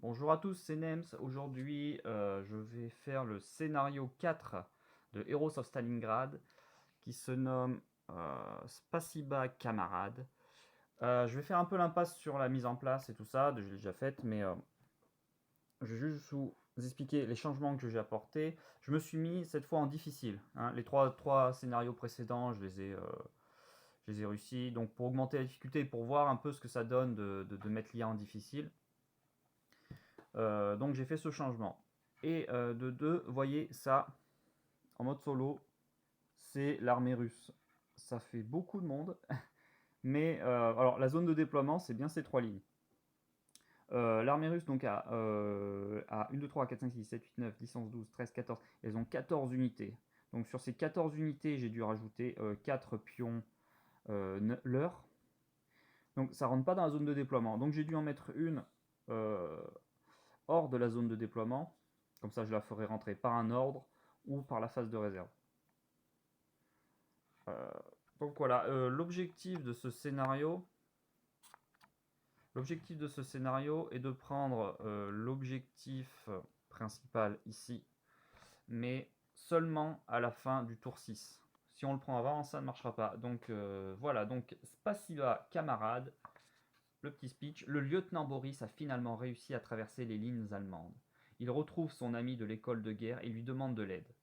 Bonjour à tous, c'est Nems. Aujourd'hui, je vais faire le scénario 4 de Heroes of Stalingrad qui se nomme Spasiba Camarade. Je vais faire un peu l'impasse sur la mise en place et tout ça, je l'ai déjà faite, mais je vais juste vous expliquer les changements que j'ai apportés. Je me suis mis cette fois en difficile, hein. Les trois scénarios précédents, je les ai réussis. Donc pour augmenter la difficulté et pour voir un peu ce que ça donne de mettre l'IA en difficile. Donc j'ai fait ce changement. Et de deux, voyez ça, en mode solo, c'est l'armée russe. Ça fait beaucoup de monde, mais alors la zone de déploiement, c'est bien ces trois lignes. L'armée russe donc a 1, 2, 3, 4, 5, 6, 7, 8, 9, 10, 11, 12, 13, 14. Elles ont 14 unités. Donc sur ces 14 unités, j'ai dû rajouter 4 pions leurre. Donc ça rentre pas dans la zone de déploiement. Donc j'ai dû en mettre une hors de la zone de déploiement. Comme ça, je la ferai rentrer par un ordre ou par la phase de réserve. Euh, donc voilà, l'objectif de ce scénario, est de prendre l'objectif principal ici, mais seulement à la fin du tour 6. Si on le prend avant, ça ne marchera pas. Donc voilà, donc Spasiba camarade, le petit speech. Le lieutenant Boris a finalement réussi à traverser les lignes allemandes. Il retrouve son ami de l'école de guerre et lui demande de l'aide.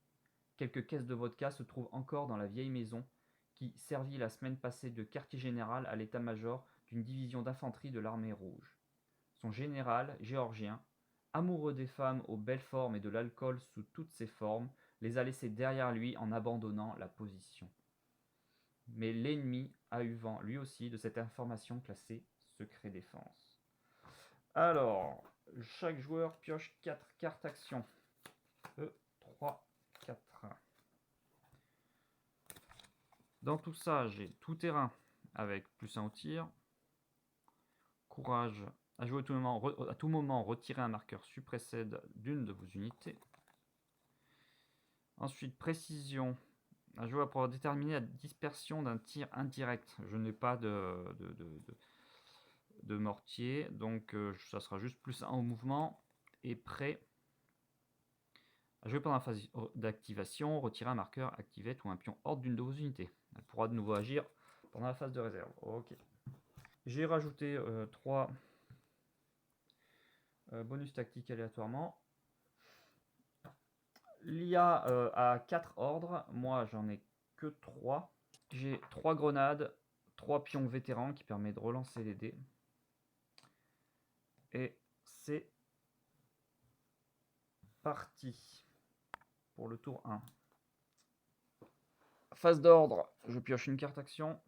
Quelques caisses de vodka se trouvent encore dans la vieille maison qui servit la semaine passée de quartier général à l'état-major d'une division d'infanterie de l'armée rouge. Son général, géorgien, amoureux des femmes aux belles formes et de l'alcool sous toutes ses formes, les a laissées derrière lui en abandonnant la position. Mais l'ennemi a eu vent lui aussi de cette information classée secret défense. Alors, chaque joueur pioche 4 cartes action. 3, 4. Dans tout ça, j'ai tout terrain avec +1 au tir. Courage, à jouer à tout moment, retirer un marqueur suppressed d'une de vos unités. Ensuite, précision, à jouer pour déterminer la dispersion d'un tir indirect. Je n'ai pas de mortier, donc ça sera juste +1 au mouvement. Et prêt, à jouer pendant la phase d'activation, retirer un marqueur, activate ou un pion hors d'une de vos unités. Elle pourra de nouveau agir pendant la phase de réserve. Ok. J'ai rajouté 3 bonus tactiques aléatoirement. L'IA a 4 ordres, moi j'en ai que 3. J'ai 3 grenades, 3 pions vétérans qui permettent de relancer les dés. Et c'est parti pour le tour 1. Phase d'ordre, je pioche une carte action.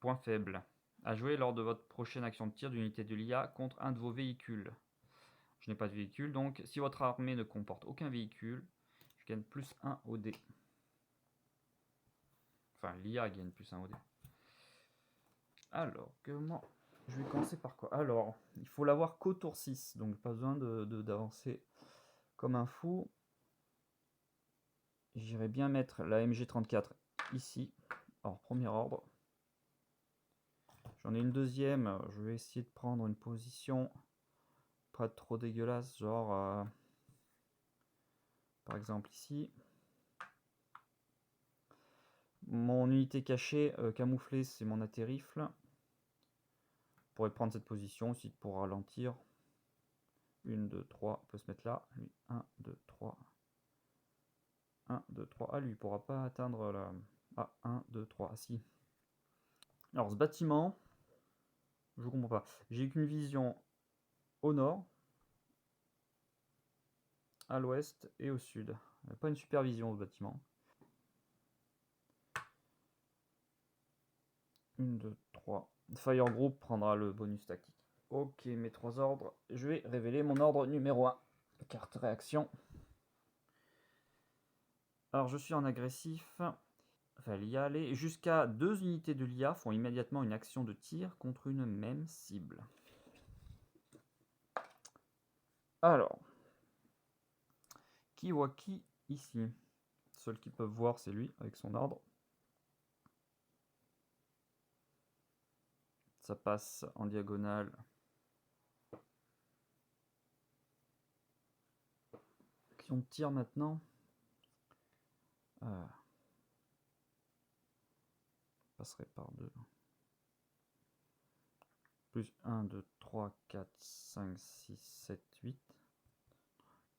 Point faible. À jouer lors de votre prochaine action de tir d'unité de l'IA contre un de vos véhicules. Je n'ai pas de véhicule, donc si votre armée ne comporte aucun véhicule, je gagne +1 au dé. Enfin, l'IA gagne +1 au dé. Alors, comment... Je vais commencer par quoi? Alors, il faut l'avoir qu'au tour 6, donc pas besoin d'avancer comme un fou. J'irais bien mettre la MG34 ici. Alors, premier ordre. J'en ai une deuxième, je vais essayer de prendre une position pas trop dégueulasse, genre par exemple ici. Mon unité cachée, camouflée, c'est mon atterrifle. Je pourrais prendre cette position aussi pour ralentir. 1, 2, 3, on peut se mettre là. Lui, 1, 2, 3. 1, 2, 3. Ah, lui, il pourra pas atteindre la... Ah, 1, 2, 3. Ah, si. Alors, ce bâtiment, je comprends pas. J'ai qu'une vision au nord, à l'ouest et au sud. Pas une super vision au bâtiment. 1, 2, 3. Fire Group prendra le bonus tactique. Ok, mes 3 ordres. Je vais révéler mon ordre numéro 1. Carte réaction. Alors, je suis en agressif. Enfin, l'IA aller. Jusqu'à 2 unités de l'IA font immédiatement une action de tir contre une même cible. Alors, qui voit qui ici? Seul qui peuvent voir, c'est lui, avec son ordre. Ça passe en diagonale. action de tir maintenant. Passerait par 2. Plus 1, 2, 3, 4, 5, 6, 7, 8.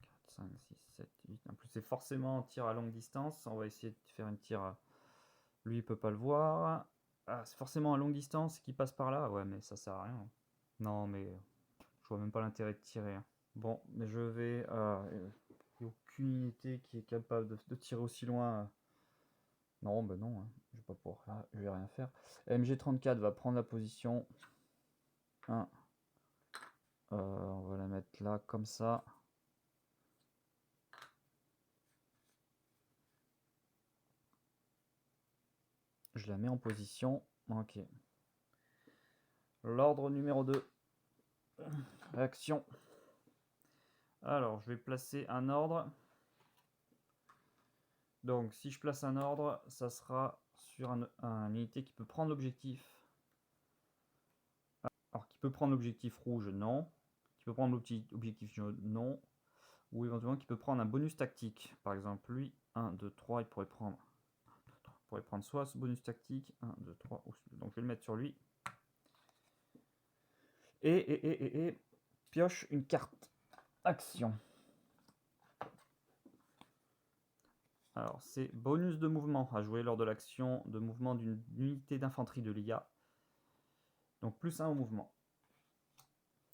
4, 5, 6, 7, 8. En plus, c'est forcément un tir à longue distance. On va essayer de faire une tir à... Lui, il peut pas le voir. Ah, c'est forcément à longue distance qui passe par là. Ouais, mais ça sert à rien. Non, mais je vois même pas l'intérêt de tirer. Bon, mais je vais... il n'y a aucune unité qui est capable de tirer aussi loin. Non, ben non, hein. Je vais pas pouvoir, je vais rien faire. MG34 va prendre la position 1. On va la mettre là, comme ça. Je la mets en position. Ok. L'ordre numéro 2. Réaction. Alors, je vais placer un ordre. Donc, si je place un ordre, ça sera sur une unité qui peut prendre l'objectif. Alors, qui peut prendre l'objectif rouge, non. Qui peut prendre l'objectif jaune, non. Ou éventuellement qui peut prendre un bonus tactique. Par exemple, lui, 1, 2, 3, il pourrait prendre... soit ce bonus tactique, 1, 2, 3, donc je vais le mettre sur lui. Et pioche une carte. Action. Alors, c'est bonus de mouvement à jouer lors de l'action de mouvement d'une unité d'infanterie de l'IA. Donc, plus 1 au mouvement.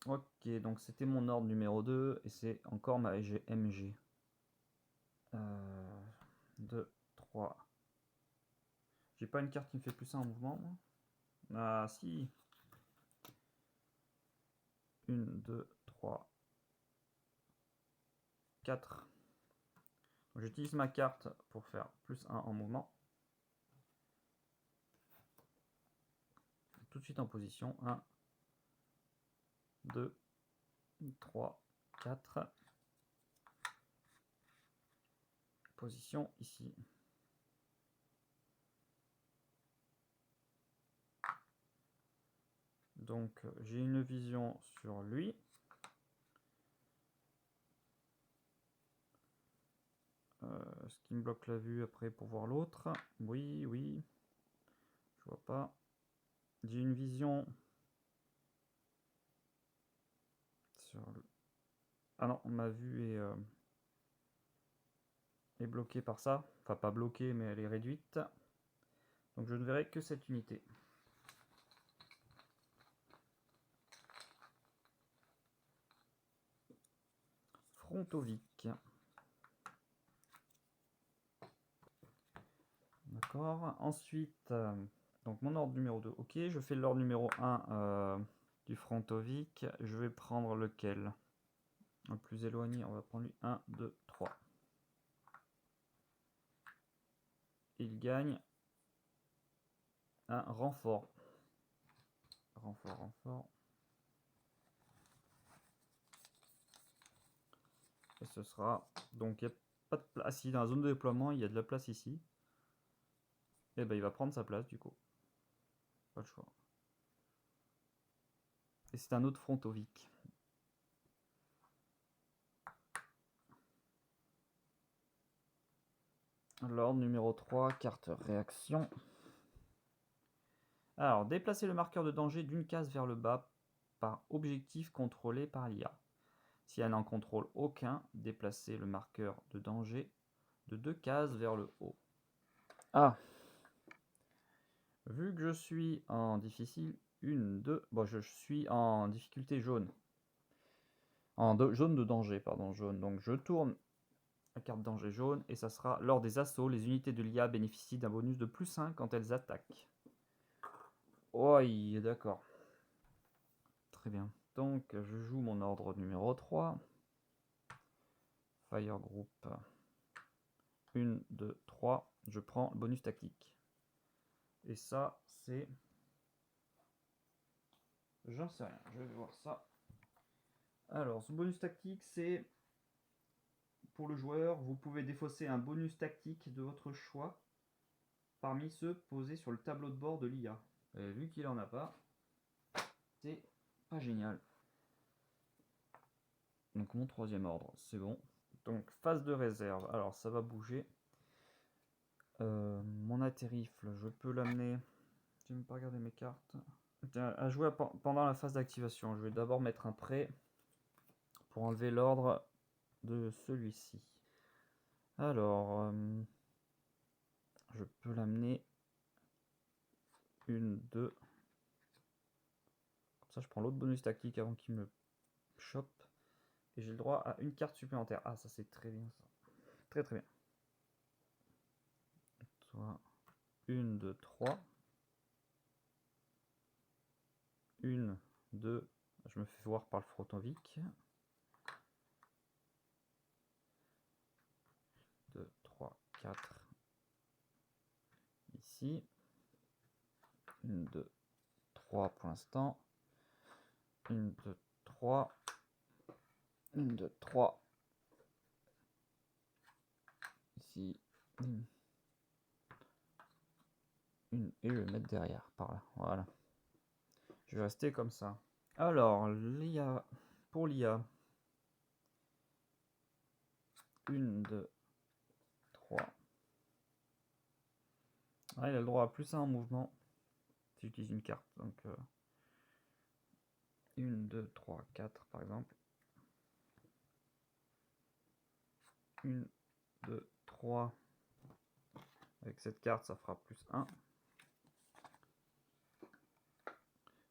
Ok, donc c'était mon ordre numéro 2, et c'est encore ma MG. 2, 3. J'ai pas une carte qui me fait plus 1 en mouvement, moi. Ah, si. 1, 2, 3, 4. J'utilise ma carte pour faire plus 1 en mouvement. Tout de suite en position. 1, 2, 3, 4. Position ici. Donc j'ai une vision sur lui. Ce qui me bloque la vue après pour voir l'autre. Oui, oui. Je vois pas. J'ai une vision sur le... Ah non, ma vue est bloquée par ça. Enfin, pas bloquée, mais elle est réduite. Donc je ne verrai que cette unité. Frontovic. D'accord. Ensuite, donc mon ordre numéro 2. Ok, je fais l'ordre numéro 1 du Frontovic. Je vais prendre lequel? Le plus éloigné, on va prendre lui. 1, 2, 3. Il gagne un renfort. Renfort. Et ce sera... Donc il n'y a pas de place. Si dans la zone de déploiement, il y a de la place ici. Et ben il va prendre sa place du coup. Pas le choix. Et c'est un autre Frontovic. L'ordre numéro 3, carte réaction. Alors, déplacer le marqueur de danger d'une case vers le bas par objectif contrôlé par l'IA. Si elle n'en contrôle aucun, déplacer le marqueur de danger de 2 cases vers le haut. Ah, vu que je suis en difficile, 1, 2, bon, je suis en difficulté jaune. Jaune de danger, pardon, jaune. Donc je tourne la carte danger jaune et ça sera lors des assauts, les unités de l'IA bénéficient d'un bonus de plus 1 quand elles attaquent. Oui, d'accord. Très bien. Donc je joue mon ordre numéro 3. Fire Group. 1, 2, 3. Je prends le bonus tactique. Et ça, c'est... J'en sais rien, je vais voir ça. Alors, ce bonus tactique, c'est... Pour le joueur, vous pouvez défausser un bonus tactique de votre choix parmi ceux posés sur le tableau de bord de l'IA. Vu qu'il en a pas, c'est pas génial. Donc mon troisième ordre, c'est bon. Donc, phase de réserve. Alors, ça va bouger. Mon atterrifle, je peux l'amener. Je ne vais pas regarder mes cartes. À jouer pendant la phase d'activation. Je vais d'abord mettre un prêt pour enlever l'ordre de celui-ci. Alors, je peux l'amener 1, 2. Comme ça, je prends l'autre bonus tactique avant qu'il me chope. Et j'ai le droit à une carte supplémentaire. Ah, ça c'est très bien ça. Très très bien. Soit 1, 2, 3. 1, 2. Je me fais voir par le Frotovic. 2, 3, 4. Ici. 1, 2, 3 pour l'instant. 1, 2, 3. 1, 2, 3. Ici. Une, et je vais mettre derrière, par là. Voilà. Je vais rester comme ça. Alors, l'IA. Pour l'IA. 1, 2, 3. Ah, il a le droit à plus 1 en mouvement. Si j'utilise une carte. Donc, 1, 2, 3, 4 par exemple. 1, 2, 3. Avec cette carte, ça fera plus 1.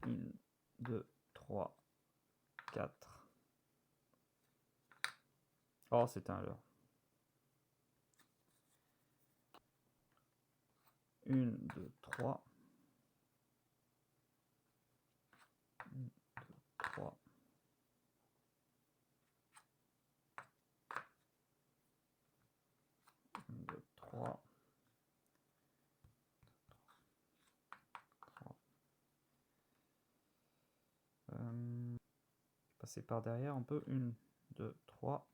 1, 2, 3, 4. Oh, c'est un leurre. 1, 2, 3. 1, 2, 3. 1, 2, 3. 3. Passer par derrière un peu. 1, 2, 3.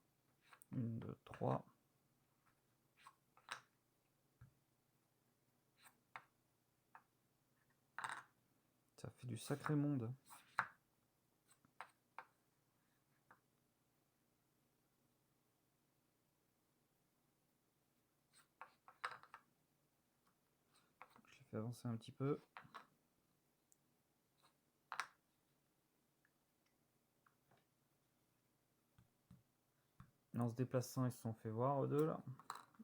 1, 2, 3. Ça fait du sacré monde. Je les fais avancer un petit peu. En se déplaçant, ils se sont fait voir aux deux là.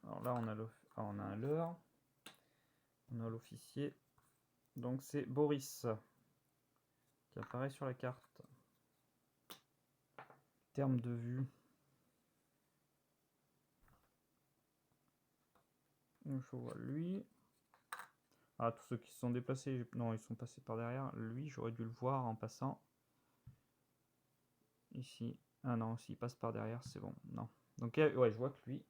Alors là, on a un leurre. On a l'officier. Donc c'est Boris qui apparaît sur la carte. Terme de vue. Je vois lui. Ah, tous ceux qui se sont déplacés, non, ils sont passés par derrière. Lui, j'aurais dû le voir en passant. Ici. Ah non, s'il passe par derrière, c'est bon. Non. Donc, ouais, je vois que lui.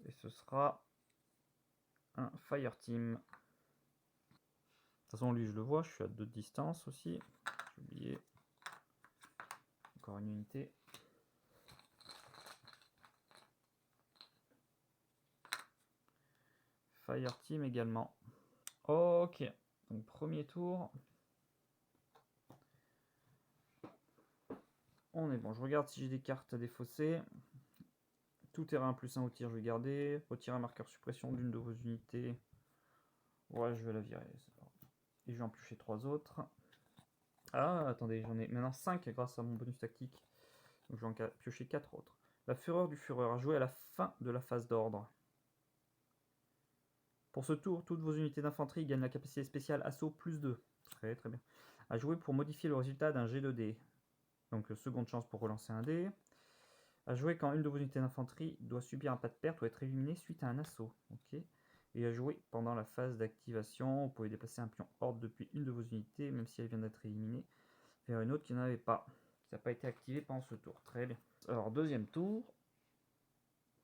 Et ce sera un Fire Team. De toute façon, lui, je le vois. Je suis à 2 de distance aussi. J'ai oublié. Encore une unité. Fire Team également. Ok. Donc, premier tour. On est bon. Je regarde si j'ai des cartes à défausser. Tout terrain plus 1 au tir, je vais garder. Retirer un marqueur suppression d'une de vos unités. Ouais, je vais la virer. Et je vais en piocher 3 autres. Ah, attendez, j'en ai maintenant 5 grâce à mon bonus tactique. Donc je vais en piocher 4 autres. La fureur du fureur à jouer à la fin de la phase d'ordre. Pour ce tour, toutes vos unités d'infanterie gagnent la capacité spéciale assaut plus 2. Très très bien. À jouer pour modifier le résultat d'un jet de dés. Donc seconde chance pour relancer un dé. À jouer quand une de vos unités d'infanterie doit subir un pas de perte ou être éliminée suite à un assaut. Ok. Et à jouer pendant la phase d'activation, vous pouvez déplacer un pion horde depuis une de vos unités, même si elle vient d'être éliminée, vers une autre qui n'en avait pas. Ça n'a pas été activé pendant ce tour. Très bien. Alors, deuxième tour.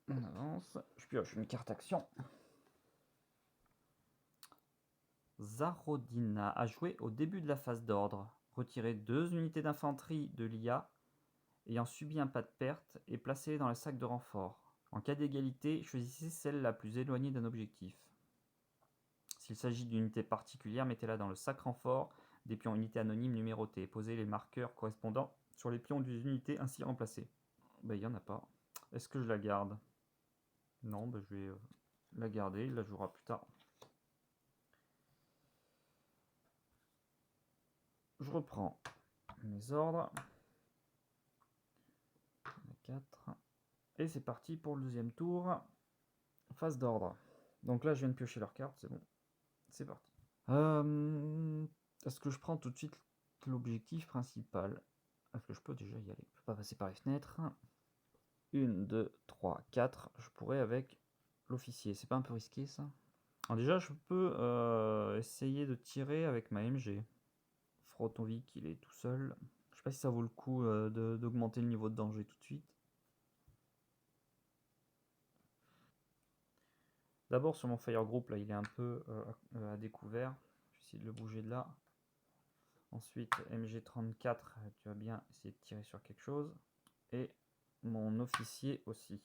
On avance. Je pioche une carte action. Zarodina a joué au début de la phase d'ordre. Retirez 2 unités d'infanterie de l'IA ayant subi un pas de perte et placez-les dans le sac de renfort. En cas d'égalité, choisissez celle la plus éloignée d'un objectif. S'il s'agit d'une unité particulière, mettez-la dans le sac renfort, des pions unités anonymes numérotés. Posez les marqueurs correspondants sur les pions des unités ainsi remplacées. Ben, il n'y en a pas. Est-ce que je la garde? Non, ben, je vais la garder. Il la jouera plus tard. Je reprends mes ordres. 4. Et c'est parti pour le deuxième tour. Phase d'ordre. Donc là, je viens de piocher leur carte, c'est bon. C'est parti. Est-ce que je prends tout de suite l'objectif principal? Est-ce que je peux déjà y aller? Je peux pas passer par les fenêtres. 1, 2, 3, 4. Je pourrais avec l'officier. C'est pas un peu risqué ça? Alors déjà, je peux essayer de tirer avec ma MG. Frotovic, il est tout seul. Je sais pas si ça vaut le coup d'augmenter le niveau de danger tout de suite. D'abord sur mon fire group, là il est un peu à découvert. Je vais essayer de le bouger de là. Ensuite MG34, tu vas bien essayer de tirer sur quelque chose. Et mon officier aussi.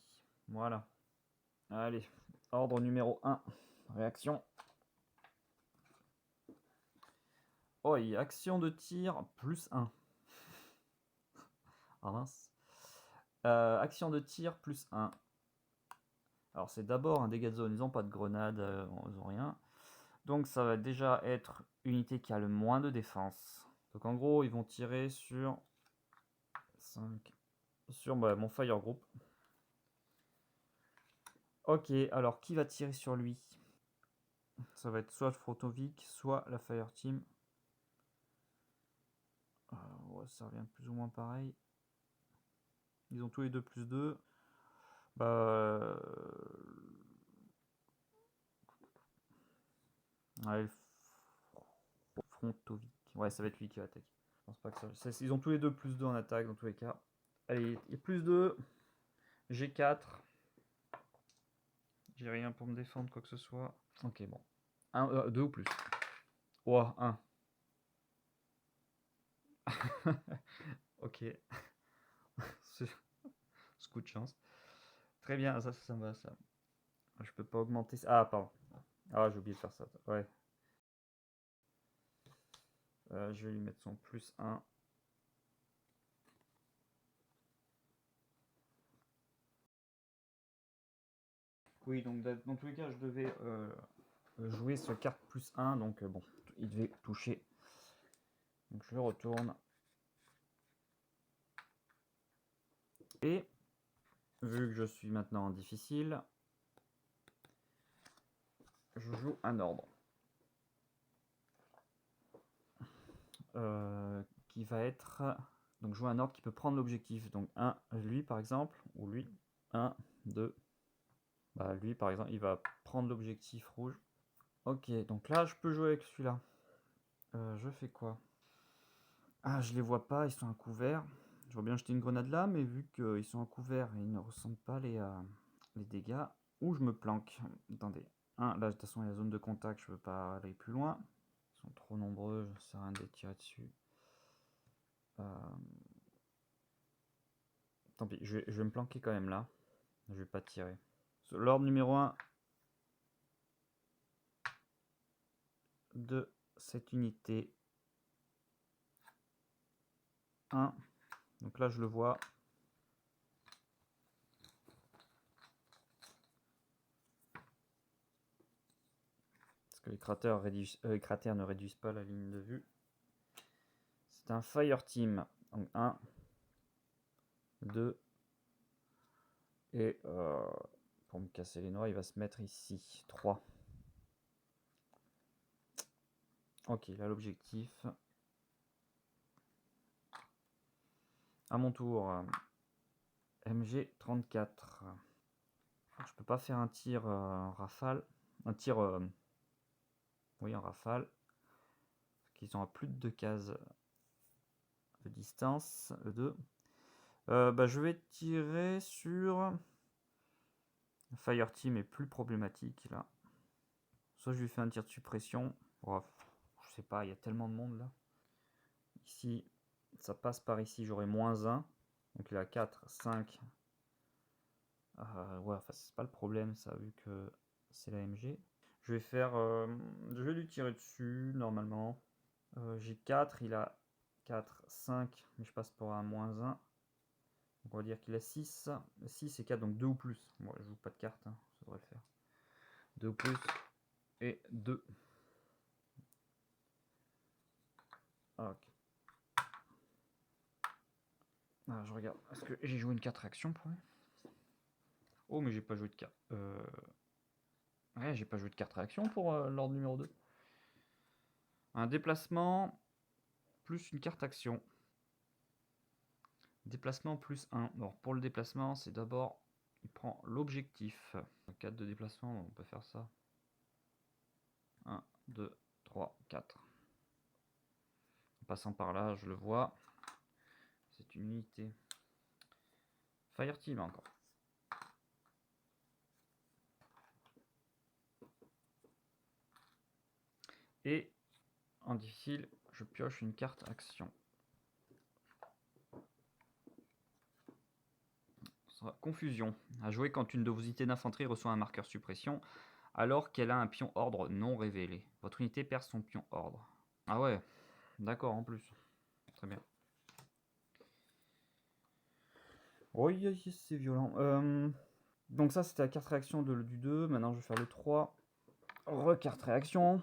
Voilà. Allez, ordre numéro 1. Réaction. Oh, il y a action de tir plus 1. Ah mince. Action de tir plus 1. Alors c'est d'abord un dégât de zone, ils n'ont pas de grenade, ils n'ont rien. Donc ça va déjà être unité qui a le moins de défense. Donc en gros ils vont tirer sur 5, sur mon fire group. Ok, alors qui va tirer sur lui? Ça va être soit Frotovic, soit la fire team. Ouais, ça revient plus ou moins pareil. Ils ont tous les deux plus 2. Bah... Allez, Frontovic. Ouais, ça va être lui qui va attaquer. Je pense pas que ça... Ils ont tous les deux plus 2 en attaque dans tous les cas. Allez, il y a plus 2. G4. J'ai rien pour me défendre, quoi que ce soit. Ok, bon. 2 ou plus. Ouah, 1. Ok. Ce coup de chance. Très bien, ça me va, ça. Je peux pas augmenter ça. Ah, pardon. Ah, j'ai oublié de faire ça. Ouais. Je vais lui mettre son plus 1. Oui, donc dans tous les cas, je devais jouer ce carte plus 1. Donc bon, il devait toucher. Donc je le retourne. Et vu que je suis maintenant en difficile, je joue un ordre. Qui va être... Donc je joue un ordre qui peut prendre l'objectif. Donc lui par exemple, ou lui. 1, 2. Bah lui par exemple, il va prendre l'objectif rouge. Ok, donc là je peux jouer avec celui-là. Je fais quoi? Ah, je les vois pas, ils sont à couvert. Je vois bien jeter une grenade là, mais vu qu'ils sont à couvert et ils ne ressentent pas les dégâts, ou je me planque. Attendez. Là de toute façon il y a la zone de contact, je peux pas aller plus loin. Ils sont trop nombreux, ça sert à rien de les tirer dessus. Tant pis, je vais me planquer quand même là. Je vais pas tirer. L'ordre numéro 1 de cette unité. 1. Donc là je le vois. Parce que les cratères ne réduisent pas la ligne de vue. C'est un fire team. Donc 1, 2. Et pour me casser les noix, il va se mettre ici. 3. Ok, là l'objectif. À mon tour. MG34. Je peux pas faire un tir rafale. Un tir... oui, en rafale. Parce qu'ils sont à plus de 2 cases de distance. Le 2. Je vais tirer sur... Fire Team est plus problématique là. Soit je lui fais un tir de suppression. Oh, je sais pas, il y a tellement de monde là. Ici, ça passe par ici, j'aurai -1. Donc il a 4, 5. Ouais, enfin c'est pas le problème ça, vu que c'est la MG. Je vais faire... je vais lui tirer dessus normalement. J'ai 4, il a 4, 5, mais je passe pour un -1. Donc on va dire qu'il a 6. 6 et 4, donc 2 ou plus. Moi, je joue pas de cartes, hein, ça devrait le faire. 2 ou plus et 2. Ok. Ah, je regarde. Est-ce que j'ai joué une carte réaction pour lui? Oh, mais j'ai pas joué de carte. Ouais, j'ai pas joué de carte réaction pour l'ordre numéro 2. Un déplacement plus une carte action. Déplacement plus 1. Alors pour le déplacement, c'est d'abord, il prend l'objectif. 4 de déplacement, on peut faire ça. 1, 2, 3, 4. En passant par là, je le vois. C'est une unité. Fireteam encore. Et en difficile, je pioche une carte action. Confusion. À jouer quand une de vos unités d'infanterie reçoit un marqueur suppression, alors qu'elle a un pion ordre non révélé. Votre unité perd son pion ordre. Ah ouais, d'accord, en plus. Très bien. Oui, c'est violent. Donc ça, c'était la carte réaction du 2. Maintenant, je vais faire le 3. Recarte réaction.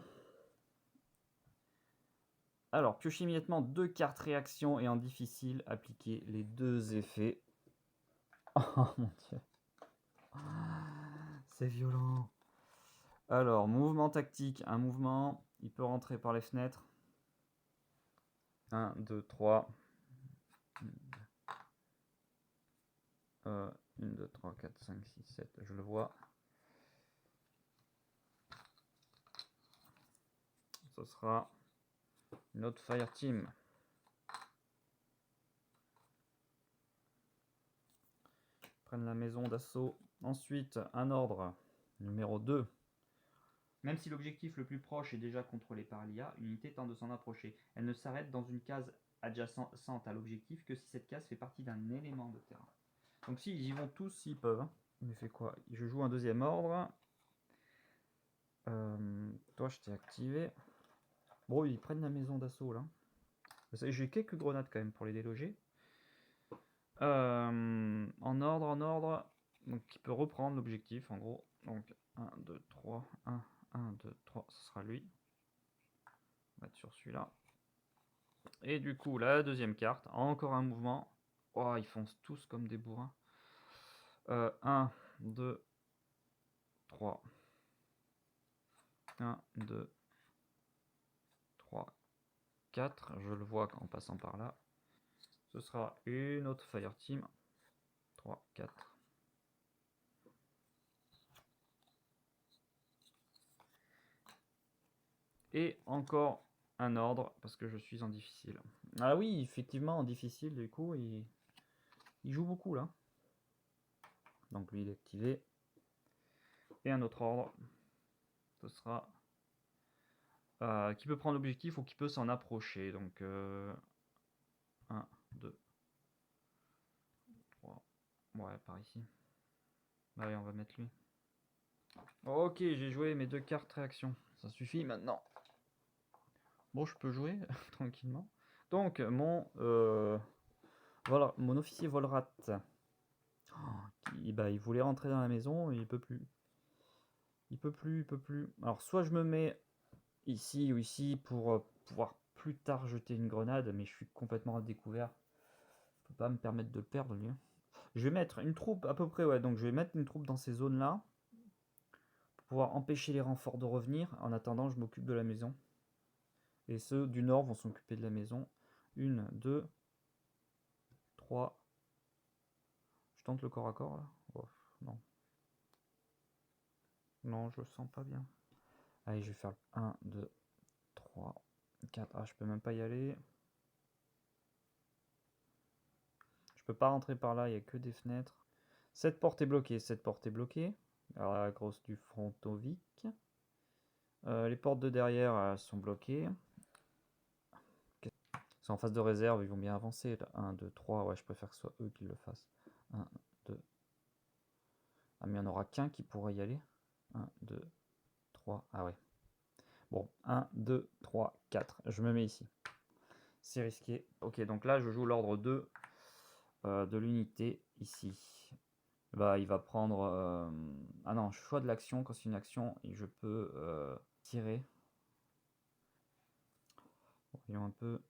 Alors, piocher immédiatement 2 cartes réaction et en difficile, appliquer les 2 effets. Oh mon dieu. C'est violent. Alors, mouvement tactique. Un mouvement, il peut rentrer par les fenêtres. 1, 2, 3. 1, 2, 3, 4, 5, 6, 7. Je le vois. Ce sera notre Fireteam. Prennent la maison d'assaut. Ensuite, un ordre numéro 2. Même si l'objectif le plus proche est déjà contrôlé par l'IA, une unité tente de s'en approcher. Elle ne s'arrête dans une case adjacente à l'objectif que si cette case fait partie d'un élément de terrain. Donc si, ils y vont tous s'ils peuvent. Hein. Il fait quoi? Je joue un deuxième ordre. Toi, je t'ai activé. Bon, ils prennent la maison d'assaut là. J'ai quelques grenades quand même pour les déloger. En ordre. Donc il peut reprendre l'objectif en gros. Donc 1, 2, 3, 1, 1, 2, 3, ce sera lui. On va mettre sur celui-là. Et du coup, la deuxième carte, encore un mouvement. Oh, ils foncent tous comme des bourrins. 1, 2, 3. 1, 2, 3, 4. Je le vois en passant par là. Ce sera une autre Fireteam. 3, 4. Et encore un ordre, parce que je suis en difficile. Ah oui, effectivement, en difficile, du coup, il joue beaucoup, là. Donc lui, il est activé. Et un autre ordre. Ce sera... qui peut prendre l'objectif ou qui peut s'en approcher. Donc... 1, 2, 3. Ouais, par ici. Allez, on va mettre lui. Ok, j'ai joué mes 2 cartes réaction. Ça suffit maintenant. Bon, je peux jouer tranquillement. Donc, voilà, mon officier Volrat. Il voulait rentrer dans la maison et il peut plus. Il peut plus. Alors, soit je me mets ici ou ici pour pouvoir plus tard jeter une grenade, mais je suis complètement à découvert. Je peux pas me permettre de le perdre, lui. Je vais mettre une troupe à peu près, ouais. Donc, je vais mettre une troupe dans ces zones-là pour pouvoir empêcher les renforts de revenir. En attendant, je m'occupe de la maison. Et ceux du nord vont s'occuper de la maison. 1, 2, 3. Je tente le corps à corps là. Oh, non. Non, je le sens pas bien. Allez, je vais faire 1, 2, 3, 4. Ah, je peux même pas y aller. Je peux pas rentrer par là, il n'y a que des fenêtres. Cette porte est bloquée, cette porte est bloquée. Alors la grosse du Frontovic. Les portes de derrière sont bloquées. C'est en phase de réserve, ils vont bien avancer. 1, 2, 3. Ouais, je préfère que ce soit eux qui le fassent. 1, 2. Ah, mais il n'y en aura qu'un qui pourrait y aller. 1, 2, 3. Ah ouais. Bon, 1, 2, 3, 4. Je me mets ici. C'est risqué. Ok, donc là, je joue l'ordre 2 de l'unité ici. Bah, il va prendre... Ah non, choix de l'action. Quand c'est une action, et je peux tirer. Voyons un peu.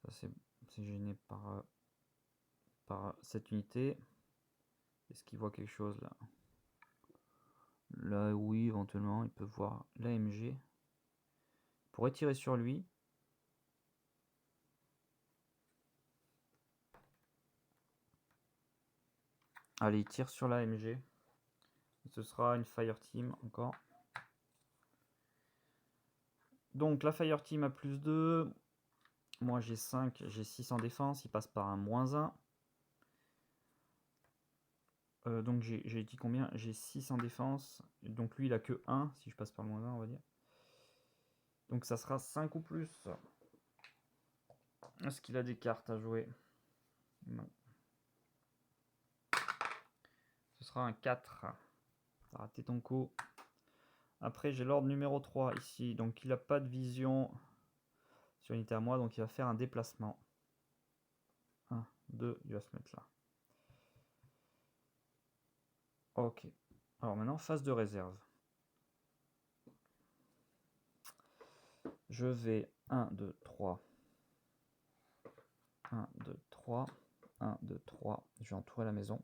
Ça, c'est gêné par cette unité. Est-ce qu'il voit quelque chose là? Là, oui, éventuellement, il peut voir l'AMG. Il pourrait tirer sur lui. Allez, il tire sur l'AMG. Ce sera une Fire Team encore. Donc la Fire Team a plus 2. Moi j'ai 5, j'ai 6 en défense. Il passe par un -1. Donc j'ai dit combien? J'ai 6 en défense. Donc lui il a que 1. Si je passe par le -1, on va dire. Donc ça sera 5 ou plus. Est-ce qu'il a des cartes à jouer? Non. Ce sera un 4. T'as raté ton coup. Après j'ai l'ordre numéro 3 ici. Donc il n'a pas de vision sur l'unité à moi. Donc il va faire un déplacement. 1, 2, il va se mettre là. Ok. Alors maintenant, phase de réserve. Je vais 1, 2, 3. 1, 2, 3. 1, 2, 3. Je vais entourer la maison.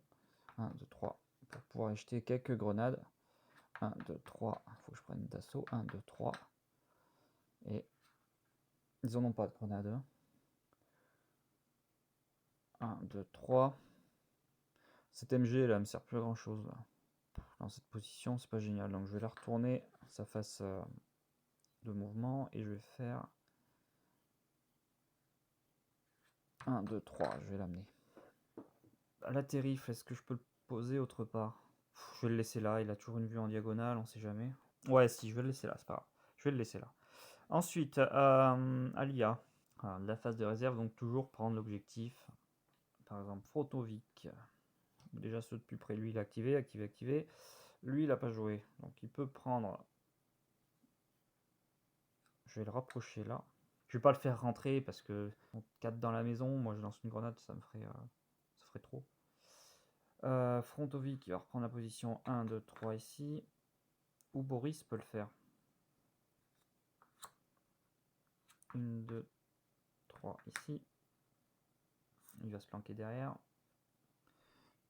1, 2, 3. Pour pouvoir y jeter quelques grenades. 1, 2, 3. Il faut que je prenne d'assaut. 1, 2, 3. Et ils en ont pas de grenades. 1, 2, 3. Cette MG là me sert plus à grand chose là. Dans cette position, c'est pas génial. Donc je vais la retourner. Ça fasse de mouvement. Et je vais faire 1, 2, 3. Je vais l'amener. La terrif, est-ce que je peux le poser autre part? Je vais le laisser là, il a toujours une vue en diagonale, on sait jamais. Ouais, si, je vais le laisser là, c'est pas grave. Je vais le laisser là. Ensuite, Alia. Alors, la phase de réserve, donc toujours prendre l'objectif. Par exemple, Frotovic. Déjà ceux de plus près, lui il a activé, activé, activé. Lui il n'a pas joué, donc il peut prendre... Je vais le rapprocher là. Je vais pas le faire rentrer parce que 4 dans la maison, moi je lance une grenade, ça ferait trop. Frontovic qui va reprendre la position 1, 2, 3 ici. Ou Boris peut le faire. 1, 2, 3 ici. Il va se planquer derrière.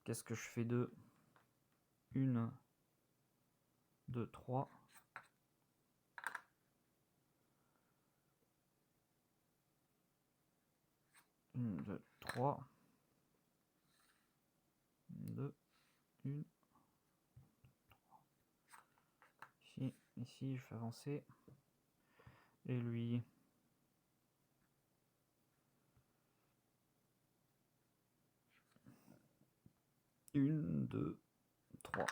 Qu'est-ce que je fais de 1, 2, 3. 1, 2, 3. 2, 1. Ici, je fais avancer. Et lui. 1, 2, 3.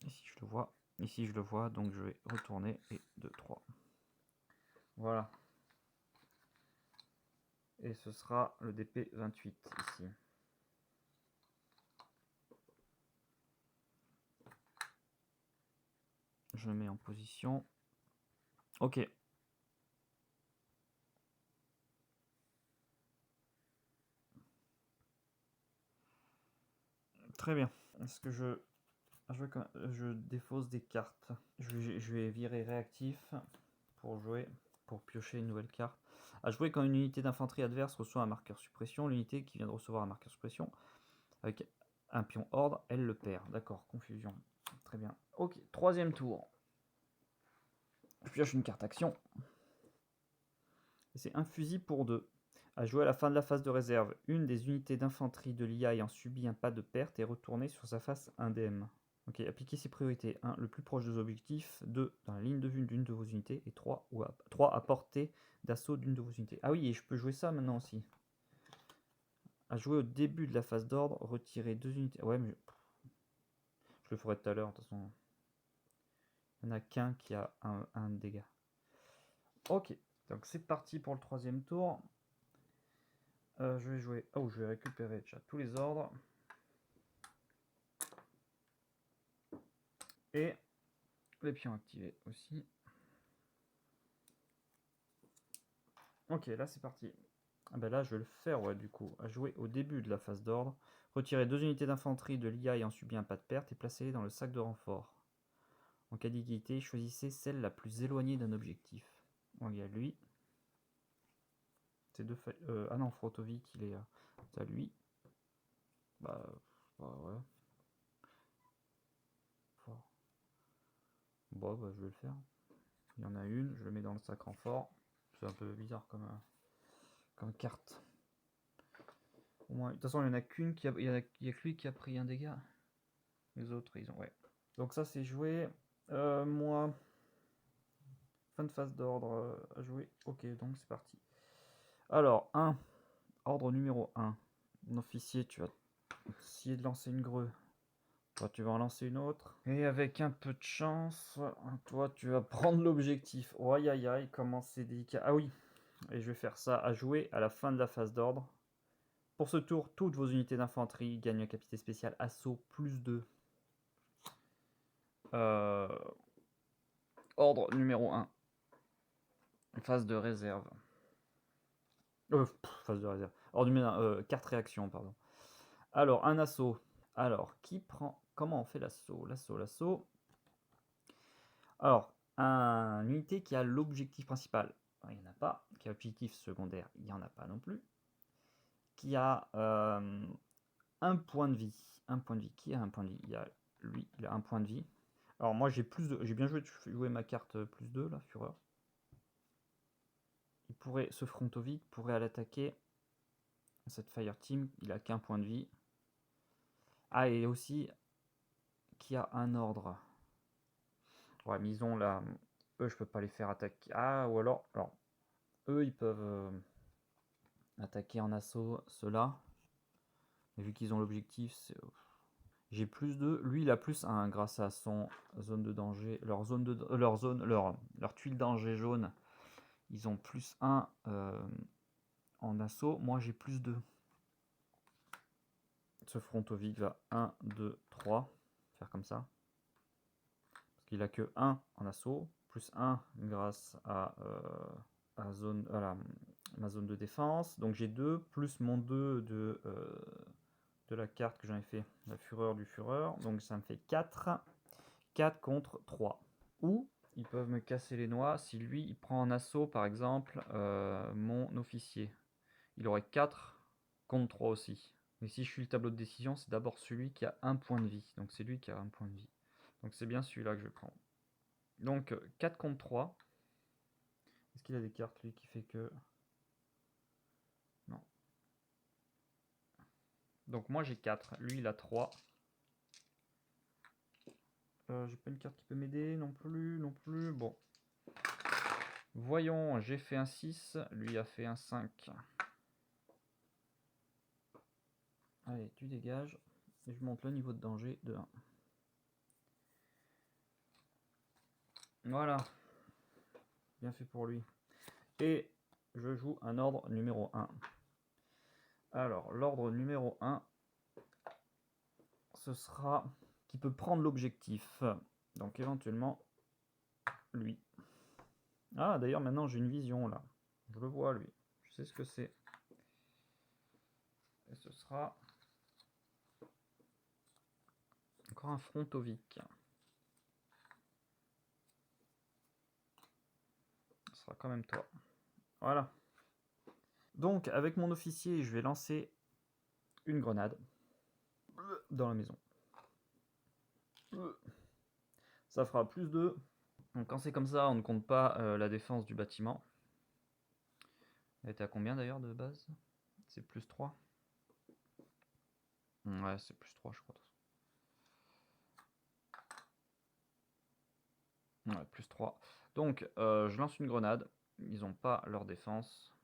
Ici, je le vois. Ici, je le vois. Donc, je vais retourner. Et 2, 3. Voilà. Et ce sera le DP 28 ici. Je le mets en position. Ok. Très bien. Est-ce que je défausse des cartes? Je vais virer réactif pour jouer, pour piocher une nouvelle carte. À jouer quand une unité d'infanterie adverse reçoit un marqueur suppression, l'unité qui vient de recevoir un marqueur suppression avec un pion ordre, elle le perd. D'accord, confusion. Très bien. Ok, troisième tour. Je pioche une carte action. C'est un fusil pour 2. À jouer à la fin de la phase de réserve, une des unités d'infanterie de l'IA ayant subi un pas de perte est retournée sur sa face indemne. Ok, appliquez ses priorités. 1. Le plus proche des objectifs. 2. Dans la ligne de vue d'une de vos unités. Et 3. À portée d'assaut d'une de vos unités. Ah oui, et je peux jouer ça maintenant aussi. À jouer au début de la phase d'ordre, retirer 2 unités. Ouais, mais je le ferai tout à l'heure, de toute façon. Il n'y en a qu'un qui a un dégât. Ok, donc c'est parti pour le troisième tour. Je vais jouer... Oh, je vais récupérer déjà tous les ordres. Et les pions activés aussi. Ok, là c'est parti. Ah ben là je vais le faire, ouais, du coup. À jouer au début de la phase d'ordre. Retirer 2 unités d'infanterie de l'IA ayant subi un pas de perte et placer-les dans le sac de renfort. En cas d'égalité, choisissez celle la plus éloignée d'un objectif. Bon, il y a lui. C'est deux ah non, Frotovic, il est... c'est à lui. Bah ouais. Bon, bah je vais le faire. Il y en a une, je le mets dans le sac renfort. C'est un peu bizarre comme carte. Au moins, de toute façon, il n'y en a qu'une qui a... Il y a que lui qui a pris un dégât. Les autres, ils ont... Ouais. Donc ça, c'est joué. Moi... Fin de phase d'ordre à jouer. Ok, donc c'est parti. Alors, 1. Ordre numéro 1. Officier, tu vas essayer de lancer une greu. Toi, tu vas en lancer une autre. Et avec un peu de chance, toi, tu vas prendre l'objectif. Oh, aïe, aïe, aïe, comment c'est délicat. Ah oui, et je vais faire ça à jouer à la fin de la phase d'ordre. Pour ce tour, toutes vos unités d'infanterie gagnent une capacité spéciale assaut plus 2. Ordre numéro 1. Phase de réserve. Phase de réserve. Ordre numéro 4 réactions, pardon. Alors, un assaut. Alors, qui prend... Comment on fait l'assaut? L'assaut. Alors, une unité qui a l'objectif principal, il n'y en a pas. Qui a l'objectif secondaire, il n'y en a pas non plus. Qui a un point de vie. Un point de vie. Qui a un point de vie? Il y a lui, il a un point de vie. Alors moi j'ai plus de. J'ai bien joué ma carte plus 2, là, Fureur. Il pourrait. Ce Frontovic pourrait aller attaquer cette Fire Team. Il a qu'un point de vie. Ah, et aussi qui a un ordre. Ouais, mais ils ont là. Eux, je peux pas les faire attaquer. Ah, ou alors. Alors, eux, ils peuvent attaquer en assaut ceux-là. Mais vu qu'ils ont l'objectif, c'est. J'ai plus 2. Lui, il a plus 1 grâce à son zone de danger. Leur tuile danger jaune. Ils ont plus 1 en assaut. Moi, j'ai plus 2. Ce Frontovic va 1, 2, 3. Faire comme ça. Parce qu'il a que 1 en assaut. Plus 1 grâce à, ma zone de défense. Donc j'ai 2. Plus mon 2 de la carte que j'avais fait. La fureur du fureur. Donc ça me fait 4. 4 contre 3. Ou ils peuvent me casser les noix si lui il prend en assaut par exemple mon officier. Il aurait 4 contre 3 aussi. Mais si je suis le tableau de décision, c'est d'abord celui qui a un point de vie. Donc c'est lui qui a un point de vie. Donc c'est bien celui-là que je vais prendre. Donc 4 contre 3. Est-ce qu'il a des cartes lui qui fait que... Non. Donc moi j'ai 4. Lui il a 3. J'ai pas une carte qui peut m'aider non plus. Bon. Voyons, j'ai fait un 6. Lui a fait un 5. Allez, tu dégages. Et je monte le niveau de danger de 1. Voilà. Bien fait pour lui. Et je joue un ordre numéro 1. Alors, l'ordre numéro 1, ce sera qui peut prendre l'objectif. Donc, éventuellement, lui. Ah, d'ailleurs, maintenant, j'ai une vision, là. Je le vois, lui. Je sais ce que c'est. Et ce sera... encore un Frontovic. Ce sera quand même toi. Voilà. Donc, avec mon officier, je vais lancer une grenade dans la maison. Ça fera plus 2. Donc quand c'est comme ça, on ne compte pas la défense du bâtiment. Elle était à combien d'ailleurs de base? C'est plus 3. Ouais, c'est plus 3 je crois. Ouais, plus 3. Donc je lance une grenade. Ils n'ont pas leur défense.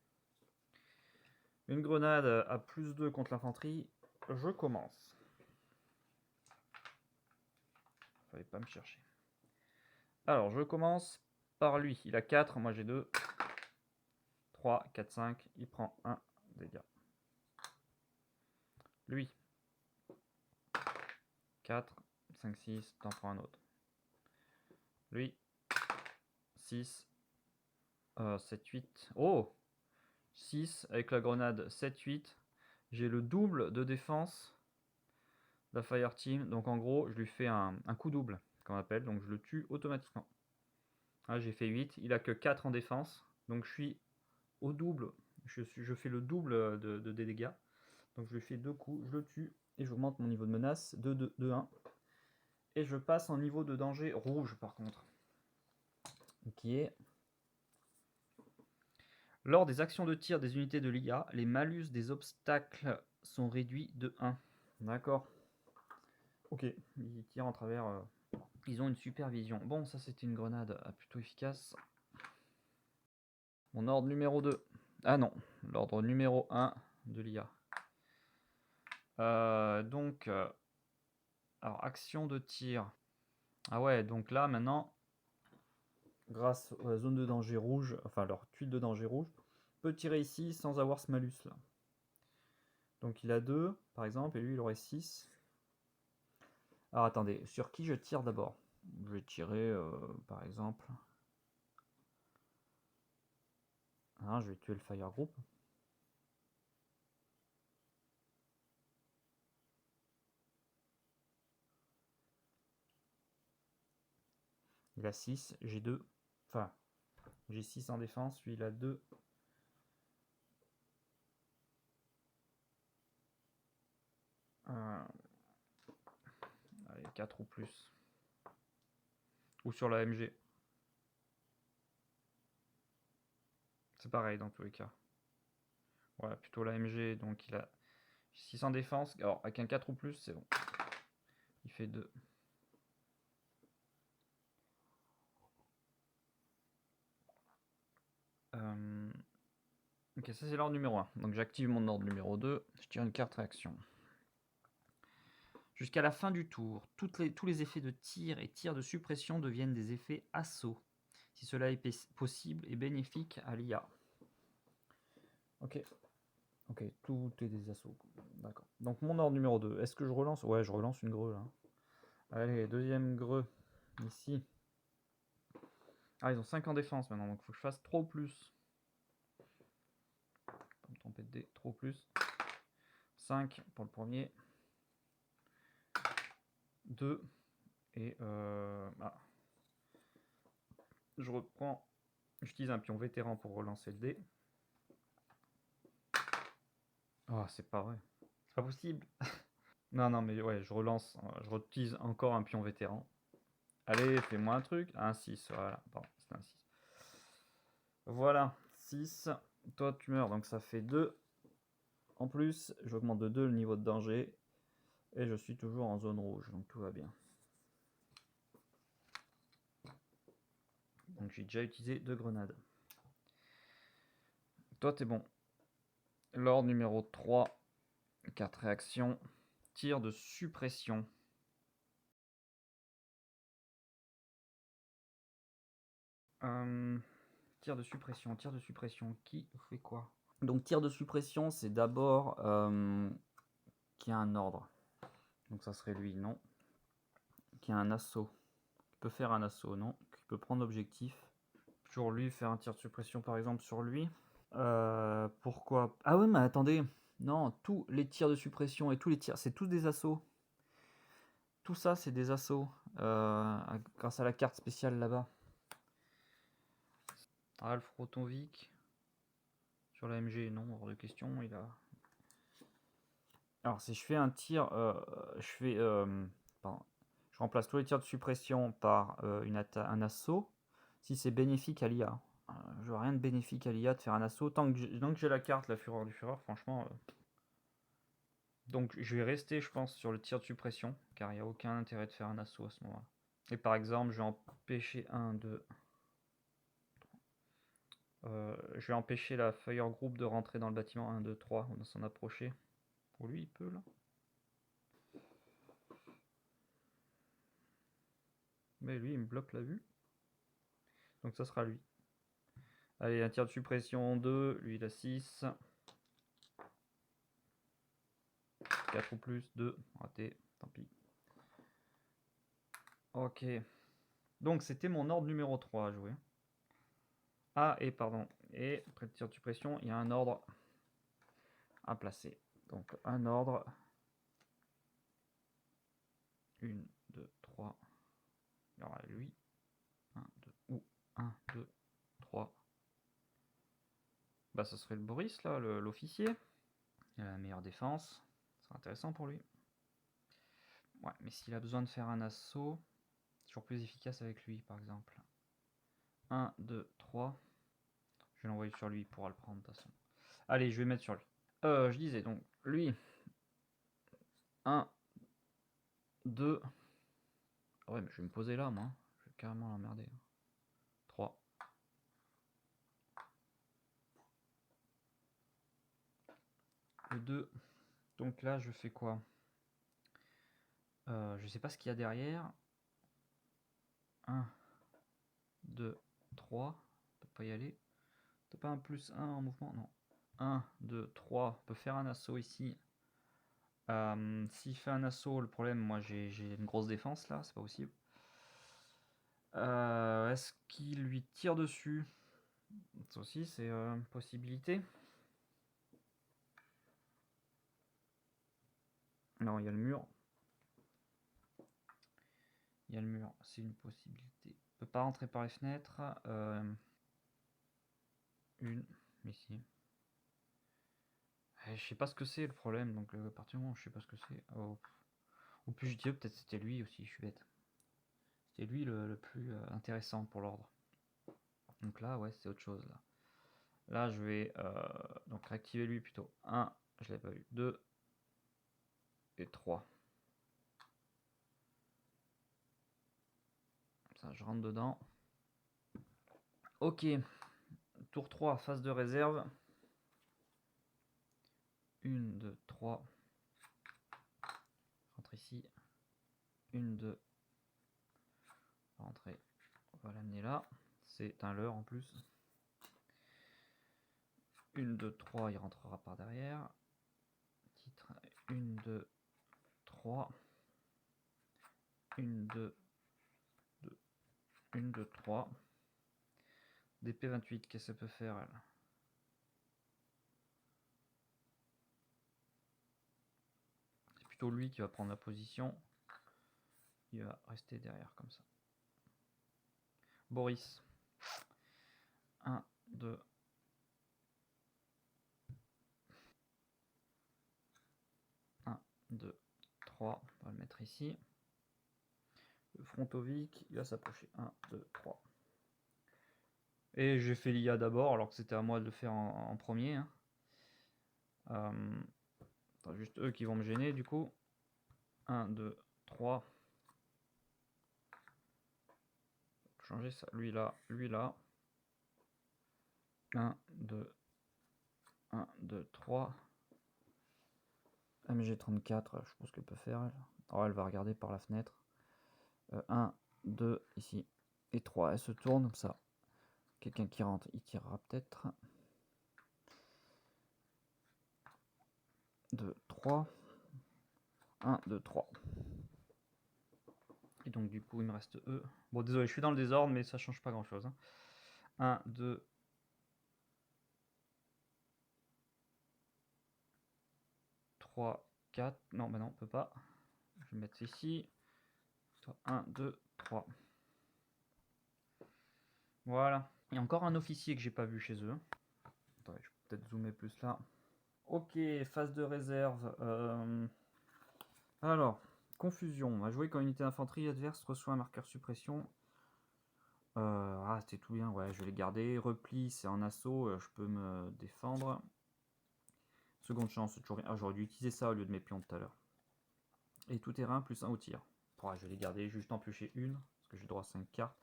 Une grenade à plus 2 contre l'infanterie. Je commence. Fallait pas me chercher. Alors je commence par lui. Il a 4, moi j'ai 2. 3, 4, 5. Il prend 1 dégâts. Lui. 4, 5, 6. T'en prends un autre. Lui, 6, 7, 8. Oh! 6 avec la grenade, 7, 8. J'ai le double de défense de la Fire Team. Donc en gros, je lui fais un coup double, qu'on appelle. Donc je le tue automatiquement. Ah, j'ai fait 8. Il a que 4 en défense. Donc je suis au double. Je fais le double de dégâts. Donc je lui fais 2 coups, je le tue. Et j'augmente mon niveau de menace de 1. Et je passe en niveau de danger rouge par contre. Qui est... Lors des actions de tir des unités de l'IA, les malus des obstacles sont réduits de 1. D'accord. Ok, ils tirent en travers. Ils ont une supervision. Bon, ça c'était une grenade plutôt efficace. Mon ordre numéro 2. Ah non, l'ordre numéro 1 de l'IA. Alors action de tir. Ah ouais, donc là maintenant, grâce à la zone de danger rouge, enfin leur tuile de danger rouge, peut tirer ici sans avoir ce malus là. Donc il a 2 par exemple, et lui il aurait 6. Alors attendez, sur qui je tire d'abord? Je vais tirer par exemple. Ah, je vais tuer le fire group. Il a 6, j'ai 2. Enfin, j'ai 6 en défense, lui il a 2. Allez, 4 ou plus. Ou sur la MG. C'est pareil dans tous les cas. Voilà, plutôt la MG, donc il a 6 en défense. Alors avec un 4 ou plus, c'est bon. Il fait 2. Ok, ça c'est l'ordre numéro 1. Donc j'active mon ordre numéro 2. Je tire une carte réaction. Jusqu'à la fin du tour, tous les effets de tir et tir de suppression deviennent des effets assaut, si cela est possible et bénéfique à l'IA. Ok. Ok, tout est des assauts. D'accord. Donc mon ordre numéro 2. Est-ce que je relance? Ouais, je relance une greu là. Allez, deuxième greu. Ici. Ah, ils ont 5 en défense maintenant, donc il faut que je fasse 3 ou plus. Pas me tromper de dé, 3 ou plus. 5 pour le premier. 2. Et je reprends. J'utilise un pion vétéran pour relancer le dé. Oh, c'est pas vrai. C'est pas possible. Non, non, mais ouais, je relance. Je réutilise encore un pion vétéran. Allez, fais-moi un truc. Un 6, voilà. Bon, c'est un 6. Voilà, 6. Toi, tu meurs, donc ça fait 2. En plus, j'augmente de 2 le niveau de danger. Et je suis toujours en zone rouge, donc tout va bien. Donc j'ai déjà utilisé 2 grenades. Toi, t'es bon. L'ordre numéro 3. 4 réactions. Tir de suppression. Tir de suppression. Tir de suppression. Qui fait quoi? Donc tir de suppression, c'est d'abord qui a un ordre. Donc ça serait lui, non. Qui a un assaut. Qui peut faire un assaut, non. Qui peut prendre l'objectif. Toujours lui, faire un tir de suppression par exemple sur lui. Pourquoi? Ah oui, mais attendez. Non, tous les tirs de suppression et tous les tirs, c'est tous des assauts. Tout ça, c'est des assauts. Grâce à la carte spéciale là-bas. Ralph Rotonvik. Sur la MG, non, hors de question. Il a... Alors, si je fais un tir, pardon. Je remplace tous les tirs de suppression par un assaut. Si c'est bénéfique à l'IA. Je veux rien de bénéfique à l'IA de faire un assaut. Tant que j'ai la carte, la fureur du fureur, franchement... Donc je vais rester, je pense, sur le tir de suppression, car il n'y a aucun intérêt de faire un assaut à ce moment-là. Et par exemple, je vais empêcher je vais empêcher la fire group de rentrer dans le bâtiment 1, 2, 3, on va s'en approcher. Pour lui, il peut là. Mais lui, il me bloque la vue. Donc ça sera lui. Allez, un tir de suppression 2, lui il a 6. 4 ou plus, 2, raté, tant pis. Ok. Donc c'était mon ordre numéro 3 à jouer. Ah, et pardon. Et près de tir de suppression, il y a un ordre à placer. Donc un ordre. 1, 2, 3. Il y aura lui. 1, 2, ou 1, 2, 3. Bah ça serait le Boris là, l'officier. Il a la meilleure défense. Ce sera intéressant pour lui. Ouais, mais s'il a besoin de faire un assaut, c'est toujours plus efficace avec lui par exemple. 1, 2, 3. Je vais l'envoyer sur lui, il pourra le prendre de toute façon. Allez, je vais mettre sur lui. Je disais donc, lui. 1, 2. Ouais, mais je vais me poser là, moi. Je vais carrément l'emmerder. 3. Le 2. Donc là, je fais quoi? Je sais pas ce qu'il y a derrière. 1, 2, 3. On peut pas y aller. T'as pas un plus 1 en mouvement? Non. 1, 2, 3. On peut faire un assaut ici. S'il fait un assaut, le problème, moi j'ai une grosse défense là, c'est pas possible. Est-ce qu'il lui tire dessus? Ça aussi, c'est une possibilité. Non, il y a le mur. Il y a le mur, c'est une possibilité. On peut pas rentrer par les fenêtres. Une, ici. Je sais pas ce que c'est le problème, donc à partir du moment où je sais pas ce que c'est. Oh. Ou plus je dis, peut-être c'était lui aussi, je suis bête. C'était lui le plus intéressant pour l'ordre. Donc là, ouais, c'est autre chose là. Là, je vais donc réactiver lui plutôt. 1, je l'ai pas vu. 2 et 3. Ça, je rentre dedans. Ok. Tour 3, phase de réserve. 1, 2, 3. Rentre ici. 1, 2. Rentrer. On va l'amener là. C'est un leurre en plus. 1, 2, 3, il rentrera par derrière. Titre 1, 2, 3. 1, 2, 2. 1, 2, 3. DP 28, qu'est-ce que ça peut faire elle? C'est plutôt lui qui va prendre la position. Il va rester derrière comme ça. Boris. 1, 2. 1, 2, 3. On va le mettre ici. Le Frontovic, il va s'approcher. 1, 2, 3. Et j'ai fait l'IA d'abord, alors que c'était à moi de le faire en premier. Hein. Juste eux qui vont me gêner du coup. 1, 2, 3. Changer ça. Lui là, lui là. 1, 2, 1, 2, 3. MG34, je pense qu'elle peut faire elle. Alors elle va regarder par la fenêtre. 1, 2, ici. Et 3, elle se tourne comme ça. Quelqu'un qui rentre, il tirera peut-être. 2, 3. 1, 2, 3. Et donc du coup il me reste eux. Bon désolé, je suis dans le désordre, mais ça change pas grand chose. 1, 2, 3, 4. Non, bah non, on peut pas. Je vais mettre ici. 1, 2, 3. Voilà. Il y a encore un officier que j'ai pas vu chez eux. Attendez, je peux peut-être zoomer plus là. Ok, phase de réserve. Alors, confusion. On va jouer quand une unité d'infanterie adverse reçoit un marqueur suppression. Ah, c'était tout bien. Ouais, je vais les garder. Repli, c'est en assaut. Je peux me défendre. Seconde chance, c'est toujours bien. Ah, j'aurais dû utiliser ça au lieu de mes pions tout à l'heure. Et tout terrain, plus 1 au tir. Ouais, je vais les garder. Juste en piocher une. Parce que j'ai droit à 5 cartes.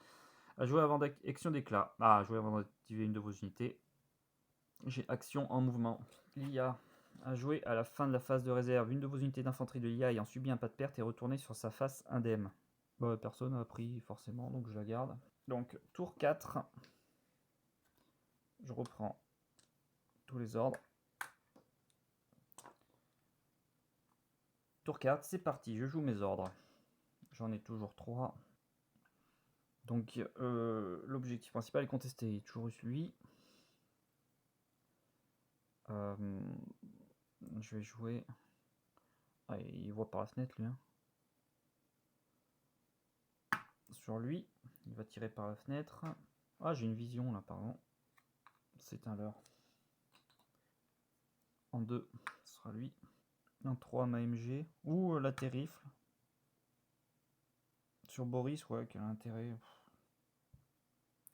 À jouer avant d'action d'éclat. Ah, jouer avant d'activer une de vos unités. J'ai action en mouvement. L'IA. À jouer à la fin de la phase de réserve. Une de vos unités d'infanterie de l'IA ayant subi un pas de perte est retournée sur sa face indemne. Bah, personne n'a pris forcément, donc je la garde. Donc, tour 4. Je reprends tous les ordres. Tour 4, c'est parti, je joue mes ordres. J'en ai toujours 3. Donc l'objectif principal est contesté. Il y a toujours lui. Je vais jouer. Ah, il voit par la fenêtre lui. Hein. Sur lui, il va tirer par la fenêtre. Ah, j'ai une vision là, pardon. C'est un leurre. En 2, ce sera lui. En 3, ma MG. Ou la terrifle. Sur Boris, ouais, quel intérêt.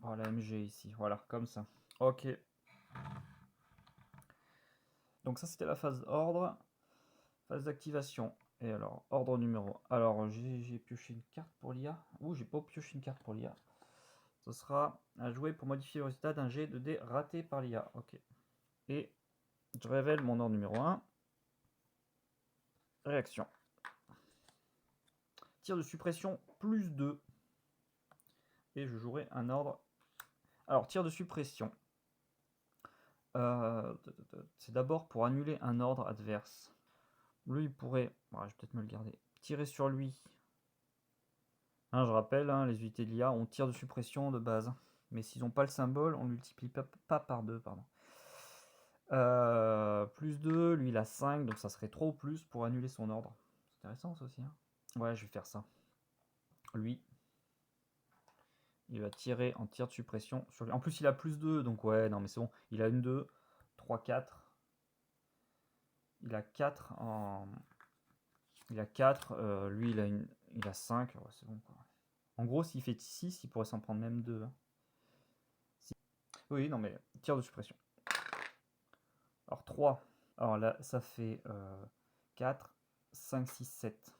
Oh, la MG ici, voilà, comme ça. Ok. Donc ça, c'était la phase ordre. Phase d'activation. Et alors, ordre numéro. Alors, j'ai pioché une carte pour l'IA. Ouh, j'ai pas pioché une carte pour l'IA. Ce sera à jouer pour modifier le résultat d'un jet de dés raté par l'IA. Ok. Et je révèle mon ordre numéro 1. Réaction. Tir de suppression plus 2. Et je jouerai un ordre. Alors, tir de suppression. C'est d'abord pour annuler un ordre adverse. Lui, il pourrait. Ouais, je vais peut-être me le garder. Tirer sur lui. Hein, je rappelle, hein, les unités de l'IA ont tir de suppression de base. Mais s'ils n'ont pas le symbole, on ne multiplie pas par 2. Pardon. Plus 2, lui il a 5, donc ça serait 3 ou plus pour annuler son ordre. C'est intéressant ça aussi. Hein. Ouais, je vais faire ça. Lui, il va tirer en tir de suppression sur lui. En plus, il a plus 2, donc ouais, non mais c'est bon. Il a une 2, 3, 4. Il a 4 en. Il a 4, lui il a 5, ouais, c'est bon quoi. En gros, s'il fait 6, il pourrait s'en prendre même 2. Hein. Oui, non mais tir de suppression. Alors 3. Alors là, ça fait 4, 5, 6, 7.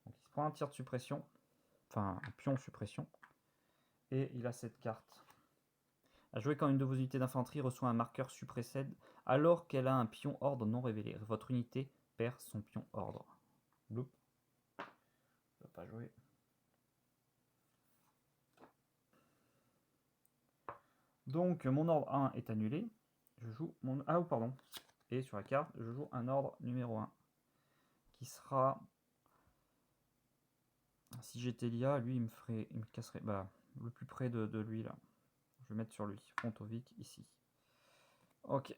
Donc il se prend un tir de suppression. Enfin, un pion suppression. Et il a cette carte. À jouer quand une de vos unités d'infanterie reçoit un marqueur suppressed alors qu'elle a un pion ordre non révélé. Votre unité perd son pion ordre. Bloup. Je ne peux pas jouer. Donc mon ordre 1 est annulé. Je joue mon. Ah, pardon. Et sur la carte, je joue un ordre numéro 1. Qui sera. Si j'étais l'IA, lui il me casserait. Bah, le plus près de lui là. Je vais mettre sur lui. Frontovic ici. Ok.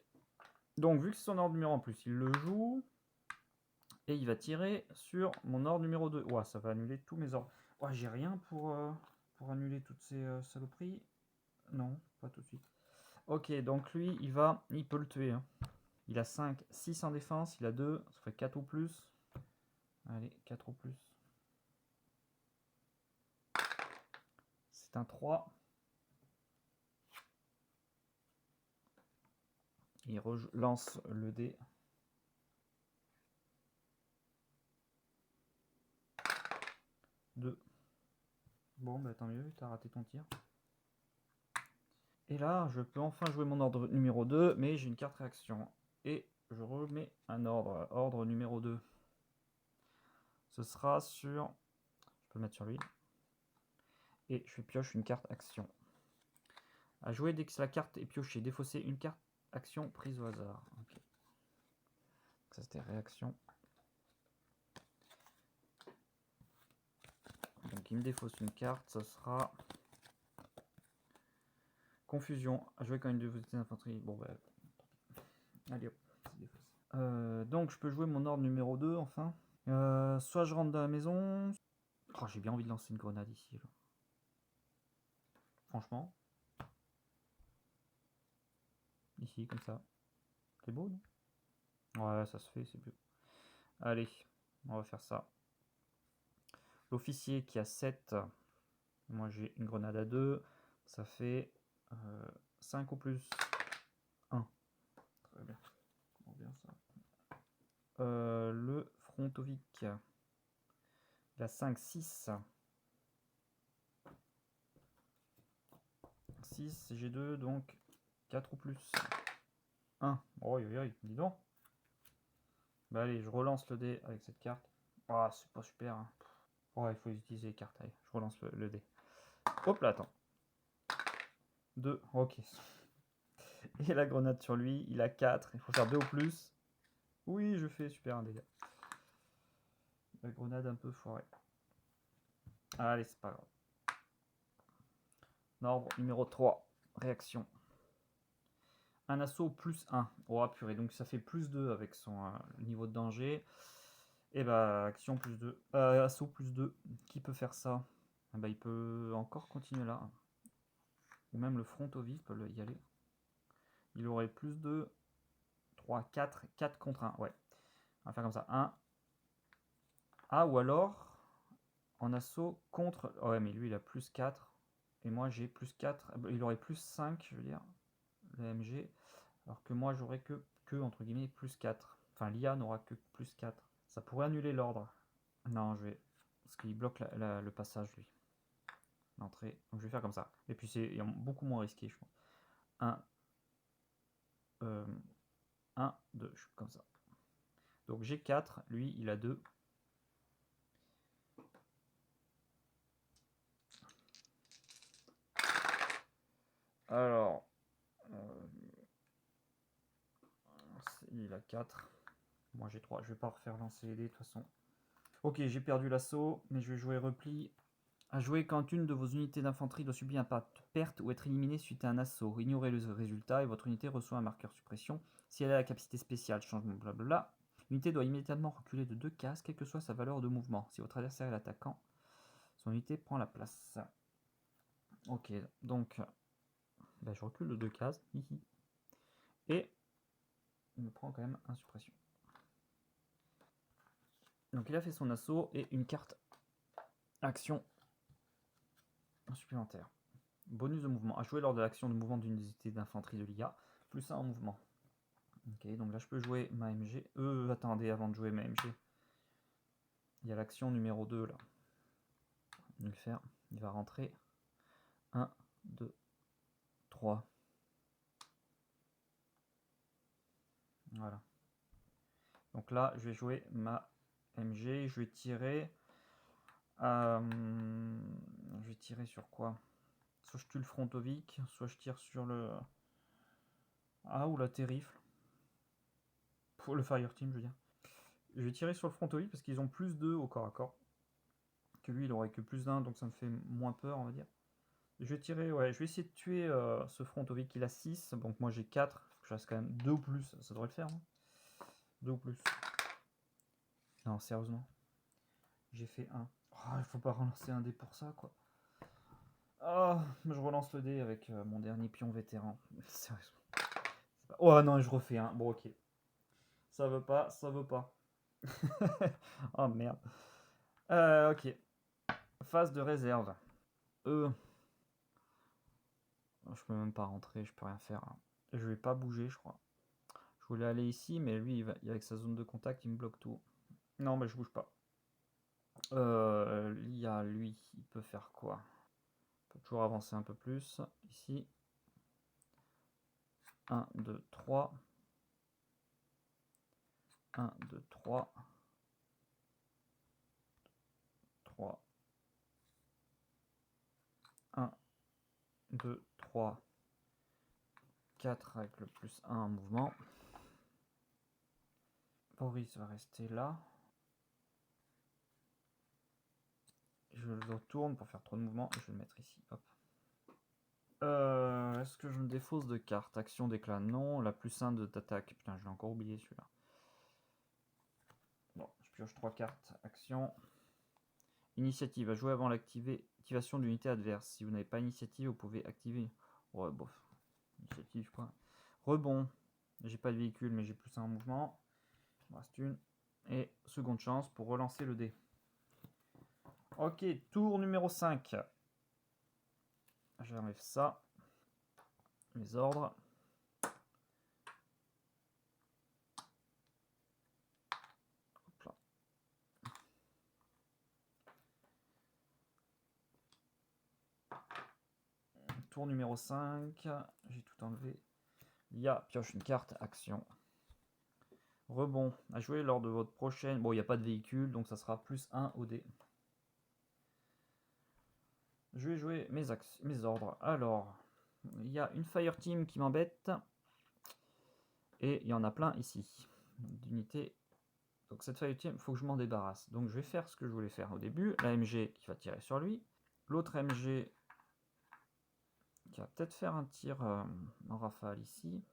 Donc vu que c'est son ordre numéro 1 en plus, il le joue. Et il va tirer sur mon ordre numéro 2. Ouah, ça va annuler tous mes ordres. Ouah, j'ai rien pour annuler toutes ces saloperies. Non, pas tout de suite. Ok, donc lui, il peut le tuer. Hein. Il a 5, 6 en défense, il a 2, ça fait 4 ou plus. Allez, 4 ou plus. C'est un 3. Il relance le dé. 2. Bon, bah tant mieux, t'as raté ton tir. Et là, je peux enfin jouer mon ordre numéro 2, mais j'ai une carte réaction. Et je remets un ordre. Ordre numéro 2. Ce sera sur... Je peux le mettre sur lui. Et je pioche une carte action. À jouer dès que la carte est piochée. Défausser une carte action prise au hasard. Okay. Ça c'était réaction. Donc il me défausse une carte. Ça sera confusion. À jouer quand une de vos unités d'infanterie. Bon bah. Allez hop. Donc je peux jouer mon ordre numéro 2 enfin. Soit je rentre dans la maison. Oh, j'ai bien envie de lancer une grenade ici. Là. Franchement. Ici, comme ça. C'est beau, non? Ouais, ça se fait, c'est beau. Allez, on va faire ça. L'officier qui a 7. Moi, j'ai une grenade à 2. Ça fait 5 ou plus. 1. Très bien. Comment bien ça. Le Frontovic. Il a 5, 6. 6, j'ai 2, donc 4 ou plus. 1. Oh, dis donc. Bah allez, je relance le dé avec cette carte. Ah, c'est pas super. Hein. Oh, il faut utiliser les cartes. Allez, je relance le dé. Hop là, attends. 2, ok. Et la grenade sur lui, il a 4. Il faut faire 2 ou plus. Oui, je fais super un dégât. La grenade un peu foirée. Allez, c'est pas grave. Ordre numéro 3. Réaction. Un assaut plus 1. Oh purée, donc ça fait plus 2 avec son niveau de danger. Et bah action plus 2. Assaut plus 2. Qui peut faire ça? Bah, il peut encore continuer là. Ou même le front au vif peut y aller. Il aurait plus 2. 3, 4. 4 contre 1. Ouais. On va faire comme ça. 1. Ah, ou alors en assaut contre. Oh, ouais, mais lui il a plus 4. Et moi j'ai plus 4. Il aurait plus 5, je veux dire. L'AMG. Alors que moi j'aurais que entre guillemets plus 4. Enfin l'IA n'aura que plus 4. Ça pourrait annuler l'ordre. Non, je vais. Parce qu'il bloque le passage lui. L'entrée. Donc je vais faire comme ça. Et puis c'est beaucoup moins risqué, je pense. 1. 1, 2. Je suis comme ça. Donc j'ai 4. Lui il a 2. Alors. Il a 4. Moi j'ai 3. Je vais pas refaire lancer les dés de toute façon. Ok, j'ai perdu l'assaut, mais je vais jouer repli. À jouer quand une de vos unités d'infanterie doit subir un perte ou être éliminée suite à un assaut. Ignorez le résultat et votre unité reçoit un marqueur suppression. Si elle a la capacité spéciale, changement blablabla, l'unité doit immédiatement reculer de 2 cases, quelle que soit sa valeur de mouvement. Si votre adversaire est l'attaquant, son unité prend la place. Ok, donc bah, je recule de 2 cases. Et il me prend quand même un suppression. Donc il a fait son assaut et une carte action supplémentaire. Bonus de mouvement. À jouer lors de l'action de mouvement d'une unité d'infanterie de l'IA. Plus 1 en mouvement. Ok, donc là je peux jouer ma MG. Attendez, avant de jouer ma MG. Il y a l'action numéro 2 là. Je vais le faire. Il va rentrer. 1, 2, 3. Voilà. Donc là, je vais jouer ma MG. Je vais tirer. Je vais tirer sur quoi? Soit je tue le Frontovic, soit je tire sur le. Ah, ou la Terrifle. Pour le Fireteam, je veux dire. Je vais tirer sur le Frontovic parce qu'ils ont plus 2 au corps à corps. Que lui, il aurait que plus d'1, donc ça me fait moins peur, on va dire. Je vais tirer, ouais, je vais essayer de tuer ce Frontovic, il a 6, donc moi j'ai 4, je reste quand même 2 ou plus, ça devrait le faire. Hein. 2 ou plus. Non, sérieusement. J'ai fait 1. Oh, il faut pas relancer un dé pour ça, quoi. Oh, je relance le dé avec mon dernier pion vétéran. Sérieusement. Oh non, je refais un. Bon, ok. Ça veut pas, ça veut pas. Oh merde. Ok. Phase de réserve. Je peux même pas rentrer, je peux rien faire. Hein. Je vais pas bouger, je crois. Je voulais aller ici, mais lui, avec sa zone de contact, il me bloque tout. Non, mais je bouge pas. L'IA, lui, il peut faire quoi? Il peut toujours avancer un peu plus. Ici. 1, 2, 3. 1, 2, 3. 3. 1, 2, 3. 4 avec le plus 1 en mouvement. Boris va rester là. Je le retourne pour faire trop de mouvements et je vais le mettre ici. Hop. Est-ce que je me défausse de carte? Action d'éclat, non. La plus 1 d'attaque. Putain, je l'ai encore oublié celui-là. Bon, je pioche 3 cartes. Action. Initiative. À jouer avant l'activation d'unité adverse. Si vous n'avez pas initiative, vous pouvez activer. Ouais, bof. Initiative, quoi. Rebond. J'ai pas de véhicule, mais j'ai plus 1 en mouvement. Il me reste une. Et seconde chance pour relancer le dé. Ok, tour numéro 5. J'enlève ça. Les ordres. Hop là. Tour numéro 5. J'ai tout enlevé. L'IA pioche une carte. Action. Rebond. À jouer lors de votre prochaine. Bon, il n'y a pas de véhicule, donc ça sera plus 1 au dé. Je vais jouer mes ordres. Alors, il y a une Fire Team qui m'embête. Et il y en a plein ici. D'unités. Donc cette Fire Team, il faut que je m'en débarrasse. Donc je vais faire ce que je voulais faire au début. La MG qui va tirer sur lui. L'autre MG il va peut-être faire un tir en rafale ici.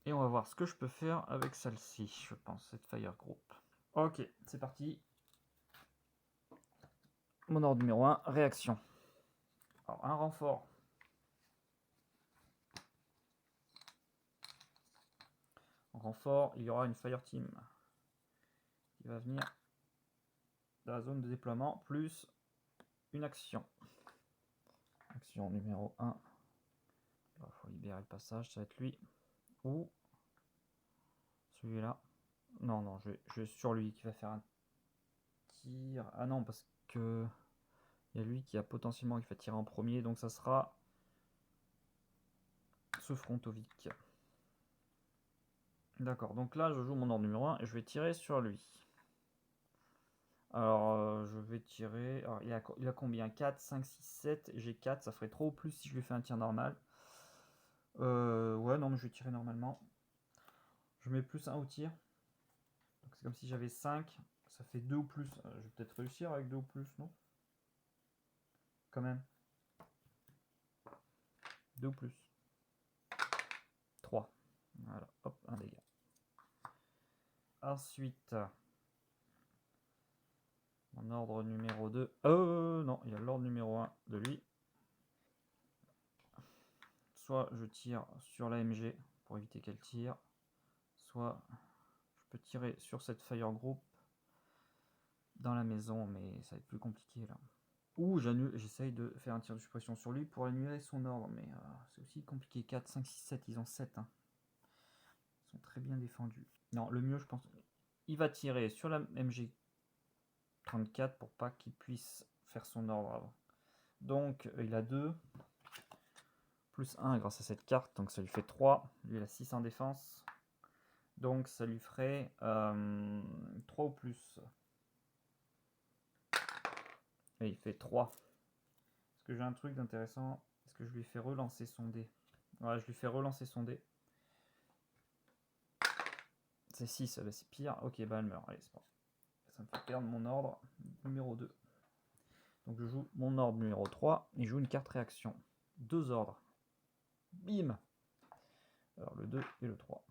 Et on va voir ce que je peux faire avec celle-ci, je pense, cette Fire Group. Ok, c'est parti. Mon ordre numéro 1, réaction. Alors, un renfort. En renfort, il y aura une Fire Team qui va venir de la zone de déploiement, plus une action. Action numéro 1. Il faut libérer le passage, ça va être lui. Ou celui-là. Non, non, je vais sur lui qui va faire un tir. Ah non, parce que il y a lui qui a potentiellement qui va tirer en premier, donc ça sera ce Frontovic. D'accord, donc là je joue mon ordre numéro 1 et je vais tirer sur lui. Alors je vais tirer. Alors, il a combien? 4, 5, 6, 7. J'ai 4, ça ferait trop au plus si je lui fais un tir normal. Ouais, non, mais je vais tirer normalement. Je mets plus 1 au tir. Donc c'est comme si j'avais 5. Ça fait 2 ou plus. Je vais peut-être réussir avec 2 ou plus, non? Quand même. 2 ou plus. 3. Voilà, hop, un dégât. Ensuite, mon ordre numéro 2. Non, il y a l'ordre numéro 1 de lui. Soit je tire sur la MG pour éviter qu'elle tire, soit je peux tirer sur cette Fire Group dans la maison, mais ça va être plus compliqué là. Ou j'essaye de faire un tir de suppression sur lui pour annuler son ordre, mais c'est aussi compliqué. 4, 5, 6, 7, ils ont 7. Hein. Ils sont très bien défendus. Non, le mieux, je pense, il va tirer sur la MG34 pour pas qu'il puisse faire son ordre avant. Donc, il a 2. Plus 1 grâce à cette carte, donc ça lui fait 3. Lui, il a 6 en défense. Donc, ça lui ferait 3 ou plus. Et il fait 3. Est-ce que j'ai un truc d'intéressant? Est-ce que je lui fais relancer son dé? Ouais, je lui fais relancer son dé. C'est 6, c'est pire. Ok, bah elle meurt. Allez, c'est pas grave. Ça me fait perdre mon ordre numéro 2. Donc je joue mon ordre numéro 3 et je joue une carte réaction. 2 ordres. Bim! Alors le 2 et le 3.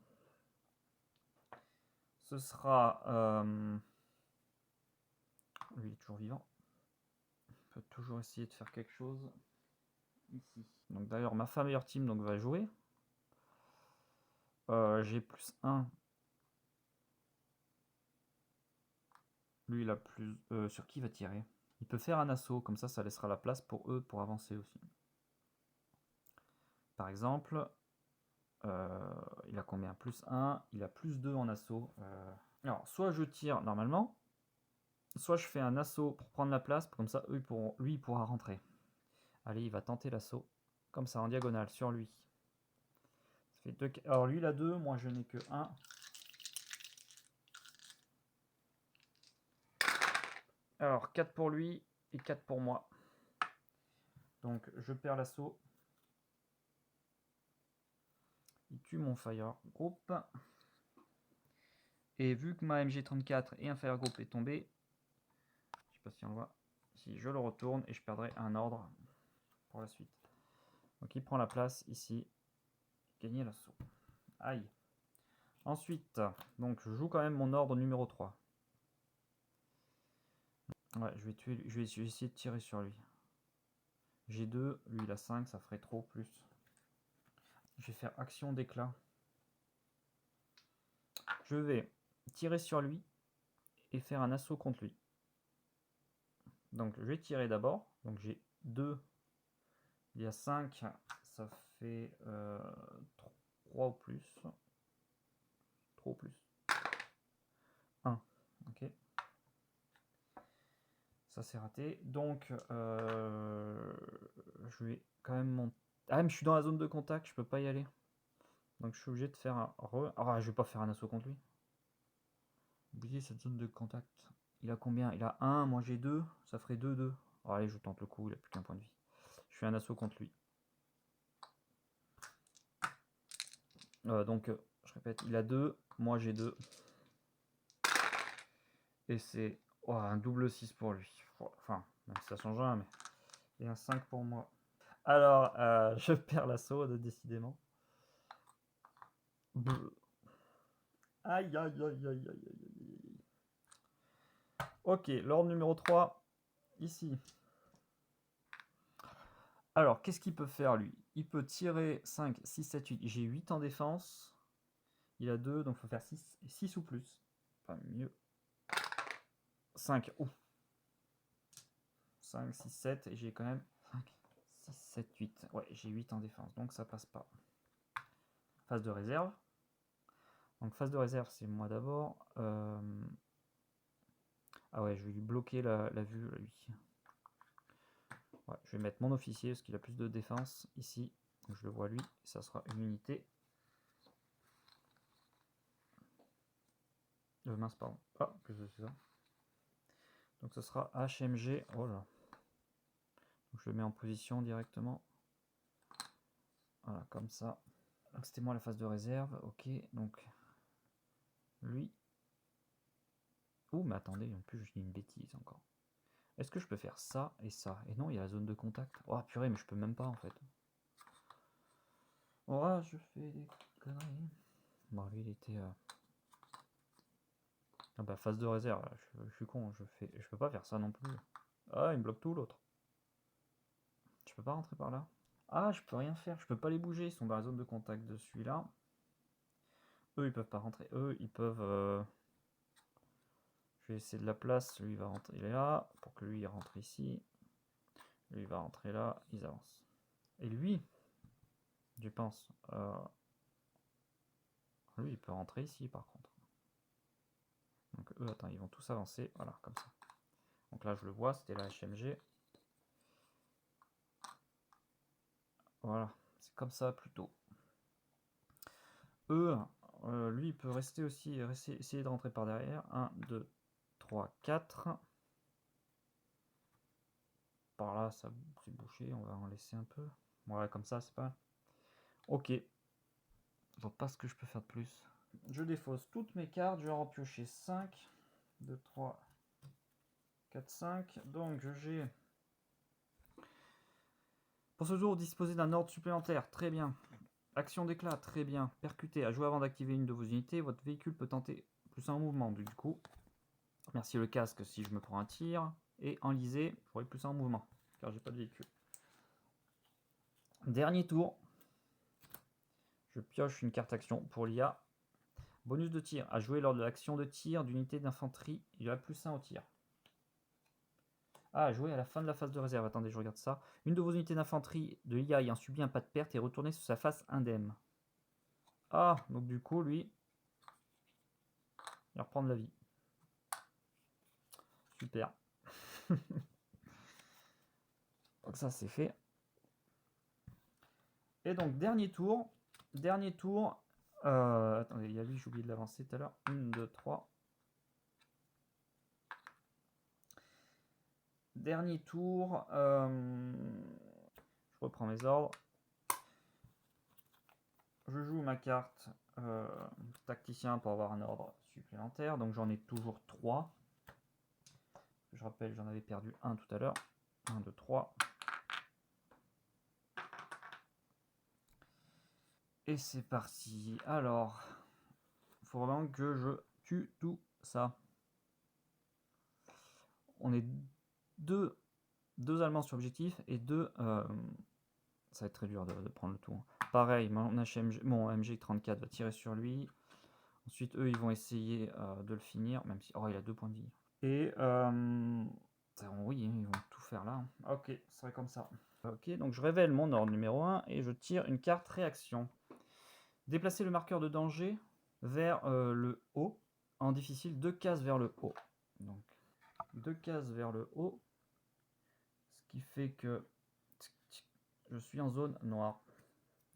Ce sera... Lui, il est toujours vivant. On peut toujours essayer de faire quelque chose. Ici. Donc d'ailleurs, ma meilleure team donc, va jouer. J'ai plus 1. Lui, il a plus... sur qui il va tirer? Il peut faire un assaut, comme ça laissera la place pour eux pour avancer aussi. Par exemple, il a combien? Plus 1, il a plus 2 en assaut. Alors, soit je tire normalement, soit je fais un assaut pour prendre la place, comme ça lui il pourra rentrer. Allez, il va tenter l'assaut, comme ça en diagonale sur lui. Ça fait 2... Alors lui il a 2, moi je n'ai que 1. Alors 4 pour lui et 4 pour moi. Donc je perds l'assaut. Il tue mon Fire Group. Et vu que ma MG34 et un Fire Group est tombé, je sais pas si on le voit, si je le retourne et je perdrai un ordre pour la suite. Donc il prend la place ici. Gagner l'assaut. Aïe. Ensuite, donc je joue quand même mon ordre numéro 3. Ouais, je vais essayer de tirer sur lui. J'ai 2, lui il a 5, ça ferait trop plus. Je vais faire action d'éclat. Je vais tirer sur lui et faire un assaut contre lui. Donc je vais tirer d'abord. Donc j'ai 2, il y a 5, ça fait 3 ou plus. 3 ou plus. 1, ok. Ça c'est raté. Donc je vais quand même monter. Ah mais je suis dans la zone de contact, je peux pas y aller. Donc je suis obligé de faire un Ah je vais pas faire un assaut contre lui. Oubliez cette zone de contact. Il a combien? Il a 1, moi j'ai 2, ça ferait 2, 2. Oh, allez, je tente le coup, il a plus qu'un point de vie. Je fais un assaut contre lui. Donc je répète, il a 2, moi j'ai 2. Et c'est un double 6 pour lui. Enfin, même si ça change rien, mais... Et un 5 pour moi. Alors, je perds l'assaut, décidément. Brr. Aïe, aïe, aïe, aïe, aïe, aïe, aïe. Ok, l'ordre numéro 3, ici. Alors, qu'est-ce qu'il peut faire, lui? Il peut tirer 5, 6, 7, 8. J'ai 8 en défense. Il a 2, donc il faut faire 6 ou plus. Enfin, mieux. 5. Ouh. 5, 6, 7. Et j'ai quand même 5, 6, 7, 8. Ouais, j'ai 8 en défense, donc ça passe pas. Phase de réserve. Donc phase de réserve, c'est moi d'abord. Ah ouais, je vais lui bloquer la vue, lui. Ouais, je vais mettre mon officier, parce qu'il a plus de défense, ici. Donc je le vois lui, ça sera une unité. Mince, pardon. Ah, que c'est ça. Donc ce sera HMG. Oh là. Donc je le mets en position directement. Voilà, comme ça. Donc c'était moi la phase de réserve. Ok, donc lui. Ouh, mais attendez, en plus je dis une bêtise encore. Est-ce que je peux faire ça et ça? Et non, il y a la zone de contact. Oh purée, mais je peux même pas en fait. Oh, je fais des conneries. Bon, lui il était... Ah bah phase de réserve, je suis con, je peux pas faire ça non plus. Ah, il me bloque tout l'autre. Je peux pas rentrer par là. Ah, je peux rien faire, je peux pas les bouger, ils sont dans la zone de contact de celui-là. Eux, ils peuvent pas rentrer. Eux, ils peuvent... Je vais essayer de la place, lui il va rentrer, il est là, pour que lui il rentre ici. Lui il va rentrer là, ils avancent. Et lui, je pense... Lui, il peut rentrer ici par contre. Donc eux, attends, ils vont tous avancer, voilà, comme ça. Donc là, je le vois, c'était la HMG. Voilà, c'est comme ça plutôt. Eux, lui, il peut rester aussi, essayer de rentrer par derrière. 1, 2, 3, 4. Par là, ça c'est bouché, on va en laisser un peu. Ouais, comme ça, c'est pas... Ok. Je vois pas ce que je peux faire de plus. Je défausse toutes mes cartes, je vais en piocher 5. 2, 3, 4, 5. Donc, j'ai... Pour ce tour, disposer d'un ordre supplémentaire. Très bien. Action d'éclat, très bien. Percuter, à jouer avant d'activer une de vos unités. Votre véhicule peut tenter plus un mouvement. Du coup, merci le casque si je me prends un tir. Et enlisé, j'aurai plus un mouvement. Car j'ai pas de véhicule. Dernier tour. Je pioche une carte action pour l'IA. Bonus de tir, à jouer lors de l'action de tir d'unité d'infanterie. Il y a plus 1 au tir. Ah, jouer à la fin de la phase de réserve. Attendez, je regarde ça. Une de vos unités d'infanterie de l'IA ayant subi un pas de perte est retournée sur sa face indemne. Ah, donc du coup, lui, il va reprendre la vie. Super. Donc ça, c'est fait. Et donc, dernier tour. Dernier tour. Attendez, il y a lui, j'ai oublié de l'avancer tout à l'heure. 1, 2, 3. Dernier tour. Je reprends mes ordres. Je joue ma carte tacticien pour avoir un ordre supplémentaire. Donc j'en ai toujours 3. Je rappelle, j'en avais perdu un tout à l'heure. 1, 2, 3. Et c'est parti. Alors, il faut vraiment que je tue tout ça. On est deux Allemands sur objectif et 2... ça va être très dur de prendre le tout. Pareil, mon MG34 va tirer sur lui. Ensuite, eux, ils vont essayer de le finir, même si... Oh, il a 2 points de vie. Et... oui, ils vont tout faire là. Ok, ça serait comme ça. Ok, donc je révèle mon ordre numéro 1 et je tire une carte réaction. Déplacer le marqueur de danger vers le haut. En difficile, 2 cases vers le haut. Donc, 2 cases vers le haut. Ce qui fait que je suis en zone noire.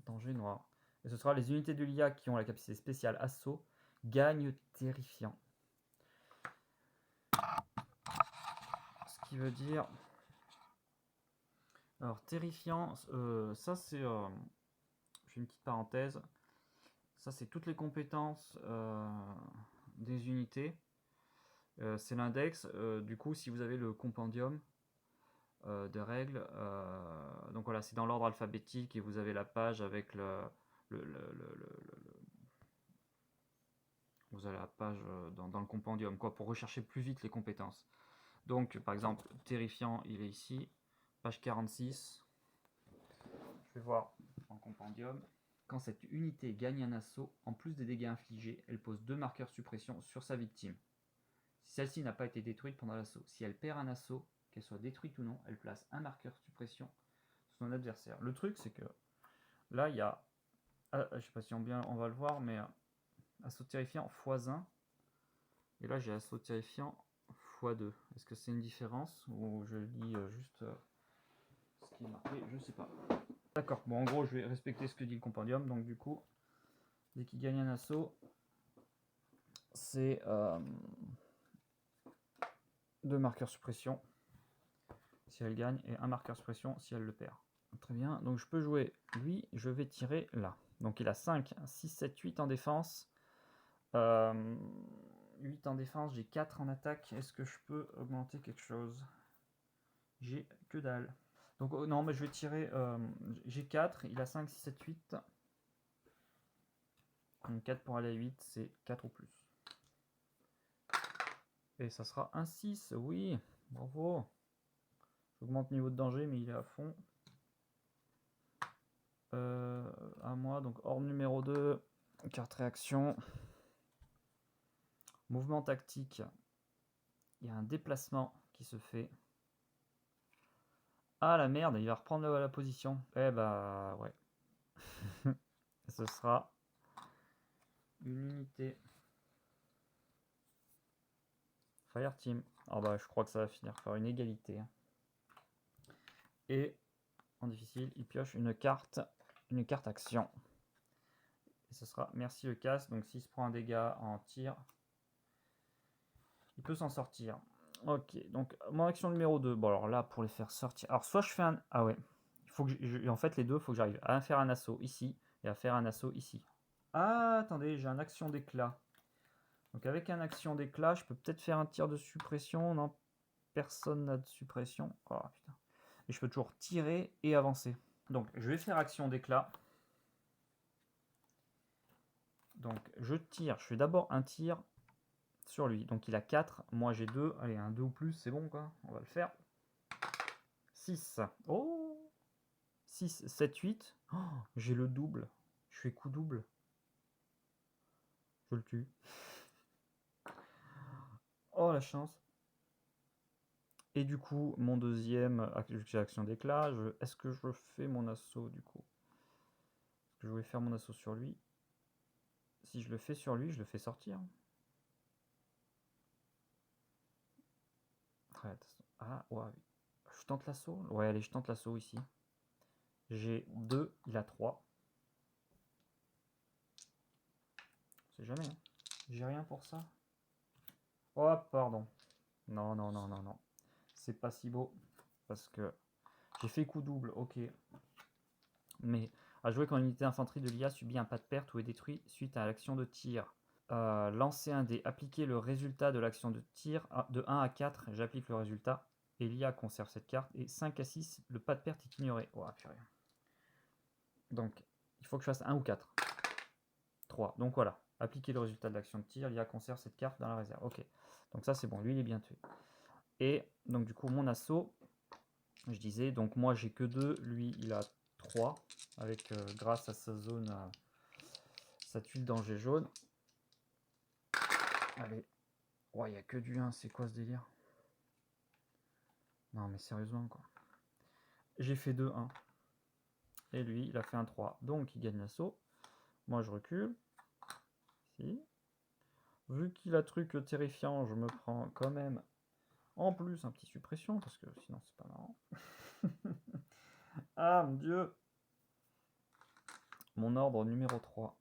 Danger noir. Et ce sera les unités de l'IA qui ont la capacité spéciale assaut gagnent terrifiant. Ce qui veut dire... Alors, terrifiant, ça c'est... je fais une petite parenthèse. Ça c'est toutes les compétences des unités. C'est l'index. Du coup, si vous avez le compendium, de règles. Donc voilà, c'est dans l'ordre alphabétique et vous avez la page avec vous avez la page dans le compendium, quoi, pour rechercher plus vite les compétences. Donc, par exemple, terrifiant, il est ici, page 46. Je vais voir en compendium. Quand cette unité gagne un assaut, en plus des dégâts infligés, elle pose 2 marqueurs suppression sur sa victime. Si celle-ci n'a pas été détruite pendant l'assaut, si elle perd un assaut, qu'elle soit détruite ou non, elle place un marqueur suppression sur son adversaire. Le truc, c'est que là, il y a, je sais pas si on va le voir, mais assaut terrifiant x1. Et là, j'ai assaut terrifiant x2. Est-ce que c'est une différence ou je lis juste ce qui est marqué? Je sais pas. D'accord, bon, en gros, je vais respecter ce que dit le compendium. Donc, du coup, dès qu'il gagne un assaut, c'est 2 marqueurs suppression si elle gagne et un marqueur suppression si elle le perd. Très bien, donc je peux jouer lui, je vais tirer là. Donc il a 5, 6, 7, 8 en défense. 8 en défense, j'ai 4 en attaque. Est-ce que je peux augmenter quelque chose? J'ai que dalle. Donc non, mais je vais tirer. J'ai 4, il a 5, 6, 7, 8. Donc 4 pour aller à 8, c'est 4 ou plus. Et ça sera un 6, oui, bravo. J'augmente niveau de danger, mais il est à fond. À moi, donc ordre numéro 2, carte réaction. Mouvement tactique. Il y a un déplacement qui se fait. Ah la merde, il va reprendre la position. Eh bah ouais. Ce sera une unité. Fireteam. Ah bah je crois que ça va finir par une égalité. Et en difficile, il pioche une carte action. Et ce sera merci le casse. Donc s'il se prend un dégât en tir, il peut s'en sortir. Ok, donc mon action numéro 2. Bon alors là, pour les faire sortir. Alors soit je fais un... Ah ouais. Il faut que en fait les deux, il faut que j'arrive à faire un assaut ici et à faire un assaut ici. Ah attendez, j'ai un action d'éclat. Donc avec un action d'éclat, je peux peut-être faire un tir de suppression. Non, personne n'a de suppression. Oh putain. Et je peux toujours tirer et avancer. Donc je vais faire action d'éclat. Donc je tire. Je fais d'abord un tir sur lui. Donc il a 4. Moi j'ai 2. Allez, un 2 ou plus, c'est bon quoi. On va le faire. 6. Oh 6, 7, 8. Oh, j'ai le double. Je fais coup double. Je le tue. Oh la chance. Et du coup, mon deuxième action d'éclat, est-ce que je fais mon assaut du coup? Est-ce que je vais faire mon assaut sur lui? Si je le fais sur lui, je le fais sortir. Ah, ouais. Je tente l'assaut? Ouais, allez, je tente l'assaut ici. J'ai 2, il a 3. On sait jamais, hein. J'ai rien pour ça. Oh, pardon. Non, non, non, non, non. C'est pas si beau. Parce que j'ai fait coup double, ok. Mais à jouer quand une unité d'infanterie de l'IA subit un pas de perte ou est détruit suite à l'action de tir. Lancer un dé, appliquer le résultat de l'action de tir de 1 à 4, j'applique le résultat. Et l'IA conserve cette carte. Et 5 à 6, le pas de perte est ignoré. Oh, purée. Donc, il faut que je fasse 1 ou 4. 3. Donc voilà. Appliquer le résultat de l'action de tir, l'IA conserve cette carte dans la réserve. Ok. Donc ça, c'est bon. Lui, il est bien tué. Et donc, du coup, mon assaut, je disais, donc moi, j'ai que 2. Lui, il a 3. Avec, grâce à sa zone, sa tuile danger jaune. Allez. Oh, il n'y a que du 1. C'est quoi ce délire? Non, mais sérieusement, quoi. J'ai fait 2-1. Et lui, il a fait un 3. Donc, il gagne l'assaut. Moi, je recule. Si. Vu qu'il a truc terrifiant, je me prends quand même en plus un petit suppression, parce que sinon, c'est pas marrant. Ah, mon Dieu. Mon ordre numéro 3.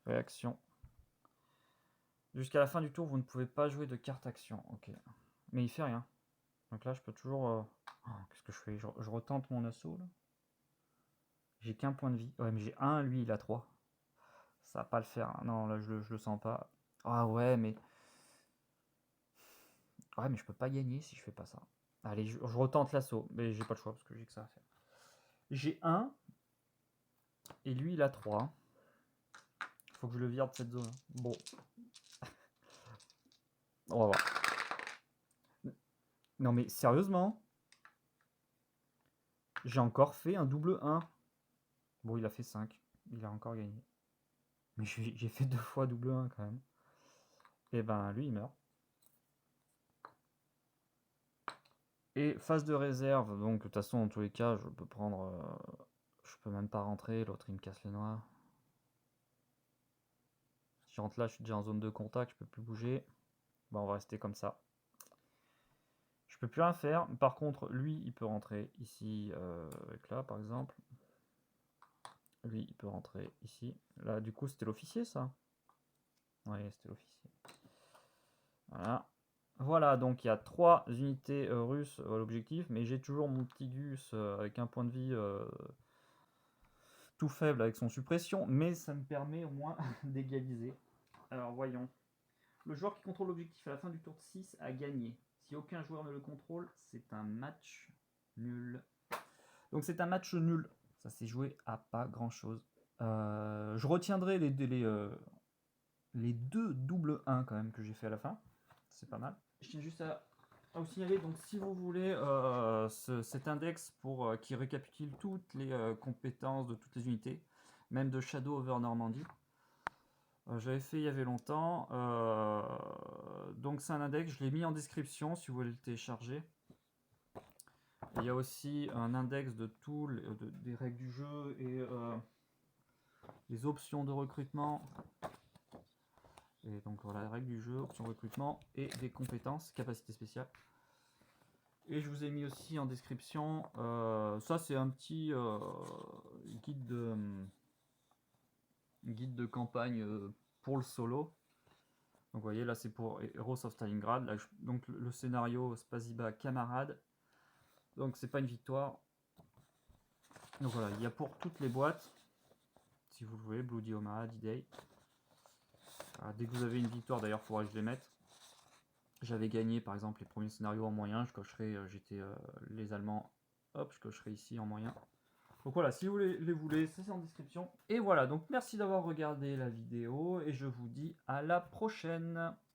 Réaction. Jusqu'à la fin du tour, vous ne pouvez pas jouer de carte action. Ok. Mais il fait rien. Donc là, je peux toujours... Oh, qu'est-ce que je fais? Je retente mon assaut, là. J'ai qu'un point de vie. Ouais, mais j'ai 1, lui, il a 3. Ça va pas le faire. Non, là, je le sens pas. Ah ouais, mais... Ouais, mais je peux pas gagner si je fais pas ça. Allez, je retente l'assaut, mais j'ai pas le choix parce que j'ai que ça à faire. J'ai 1, et lui il a 3. Faut que je le vire de cette zone. Bon. On va voir. Non mais sérieusement, j'ai encore fait un double 1. Bon, il a fait 5. Il a encore gagné. Mais j'ai fait 2 fois double 1 quand même. Et ben lui il meurt. Et phase de réserve, donc de toute façon dans tous les cas je peux prendre... je peux même pas rentrer, l'autre il me casse les noix. Si je rentre là je suis déjà en zone de contact, je peux plus bouger. Bon, on va rester comme ça. Je peux plus rien faire. Par contre lui il peut rentrer ici, avec là par exemple. Lui il peut rentrer ici. Là du coup c'était l'officier ça. Oui, c'était l'officier. Voilà. Voilà, donc il y a 3 unités russes à l'objectif, mais j'ai toujours mon petit Gus avec un point de vie tout faible avec son suppression, mais ça me permet au moins d'égaliser. Alors voyons. Le joueur qui contrôle l'objectif à la fin du tour de 6 a gagné. Si aucun joueur ne le contrôle, c'est un match nul. Donc c'est un match nul. Ça s'est joué à pas grand chose. Je retiendrai les 2 double 1 quand même que j'ai fait à la fin. C'est pas mal. Je tiens juste à vous signaler, donc si vous voulez cet index qui récapitule toutes les compétences de toutes les unités, même de Shadow over Normandy, j'avais fait il y avait longtemps. Donc c'est un index, je l'ai mis en description si vous voulez le télécharger. Il y a aussi un index de tous des règles du jeu et les options de recrutement. Et donc voilà, les règles du jeu, options de recrutement et des compétences, capacités spéciales. Et je vous ai mis aussi en description, ça c'est un petit guide de campagne pour le solo. Donc vous voyez là c'est pour Heroes of Stalingrad. Là, donc le scénario Spasiba camarade. Donc c'est pas une victoire. Donc voilà, il y a pour toutes les boîtes. Si vous le voulez, Bloody Omaha, D-Day. Dès que vous avez une victoire, d'ailleurs, il faudra que je les mette. J'avais gagné par exemple les premiers scénarios en moyen, je cocherai, j'étais les Allemands, hop, je cocherai ici en moyen. Donc voilà, si vous les voulez, ça c'est en description. Et voilà, donc merci d'avoir regardé la vidéo et je vous dis à la prochaine.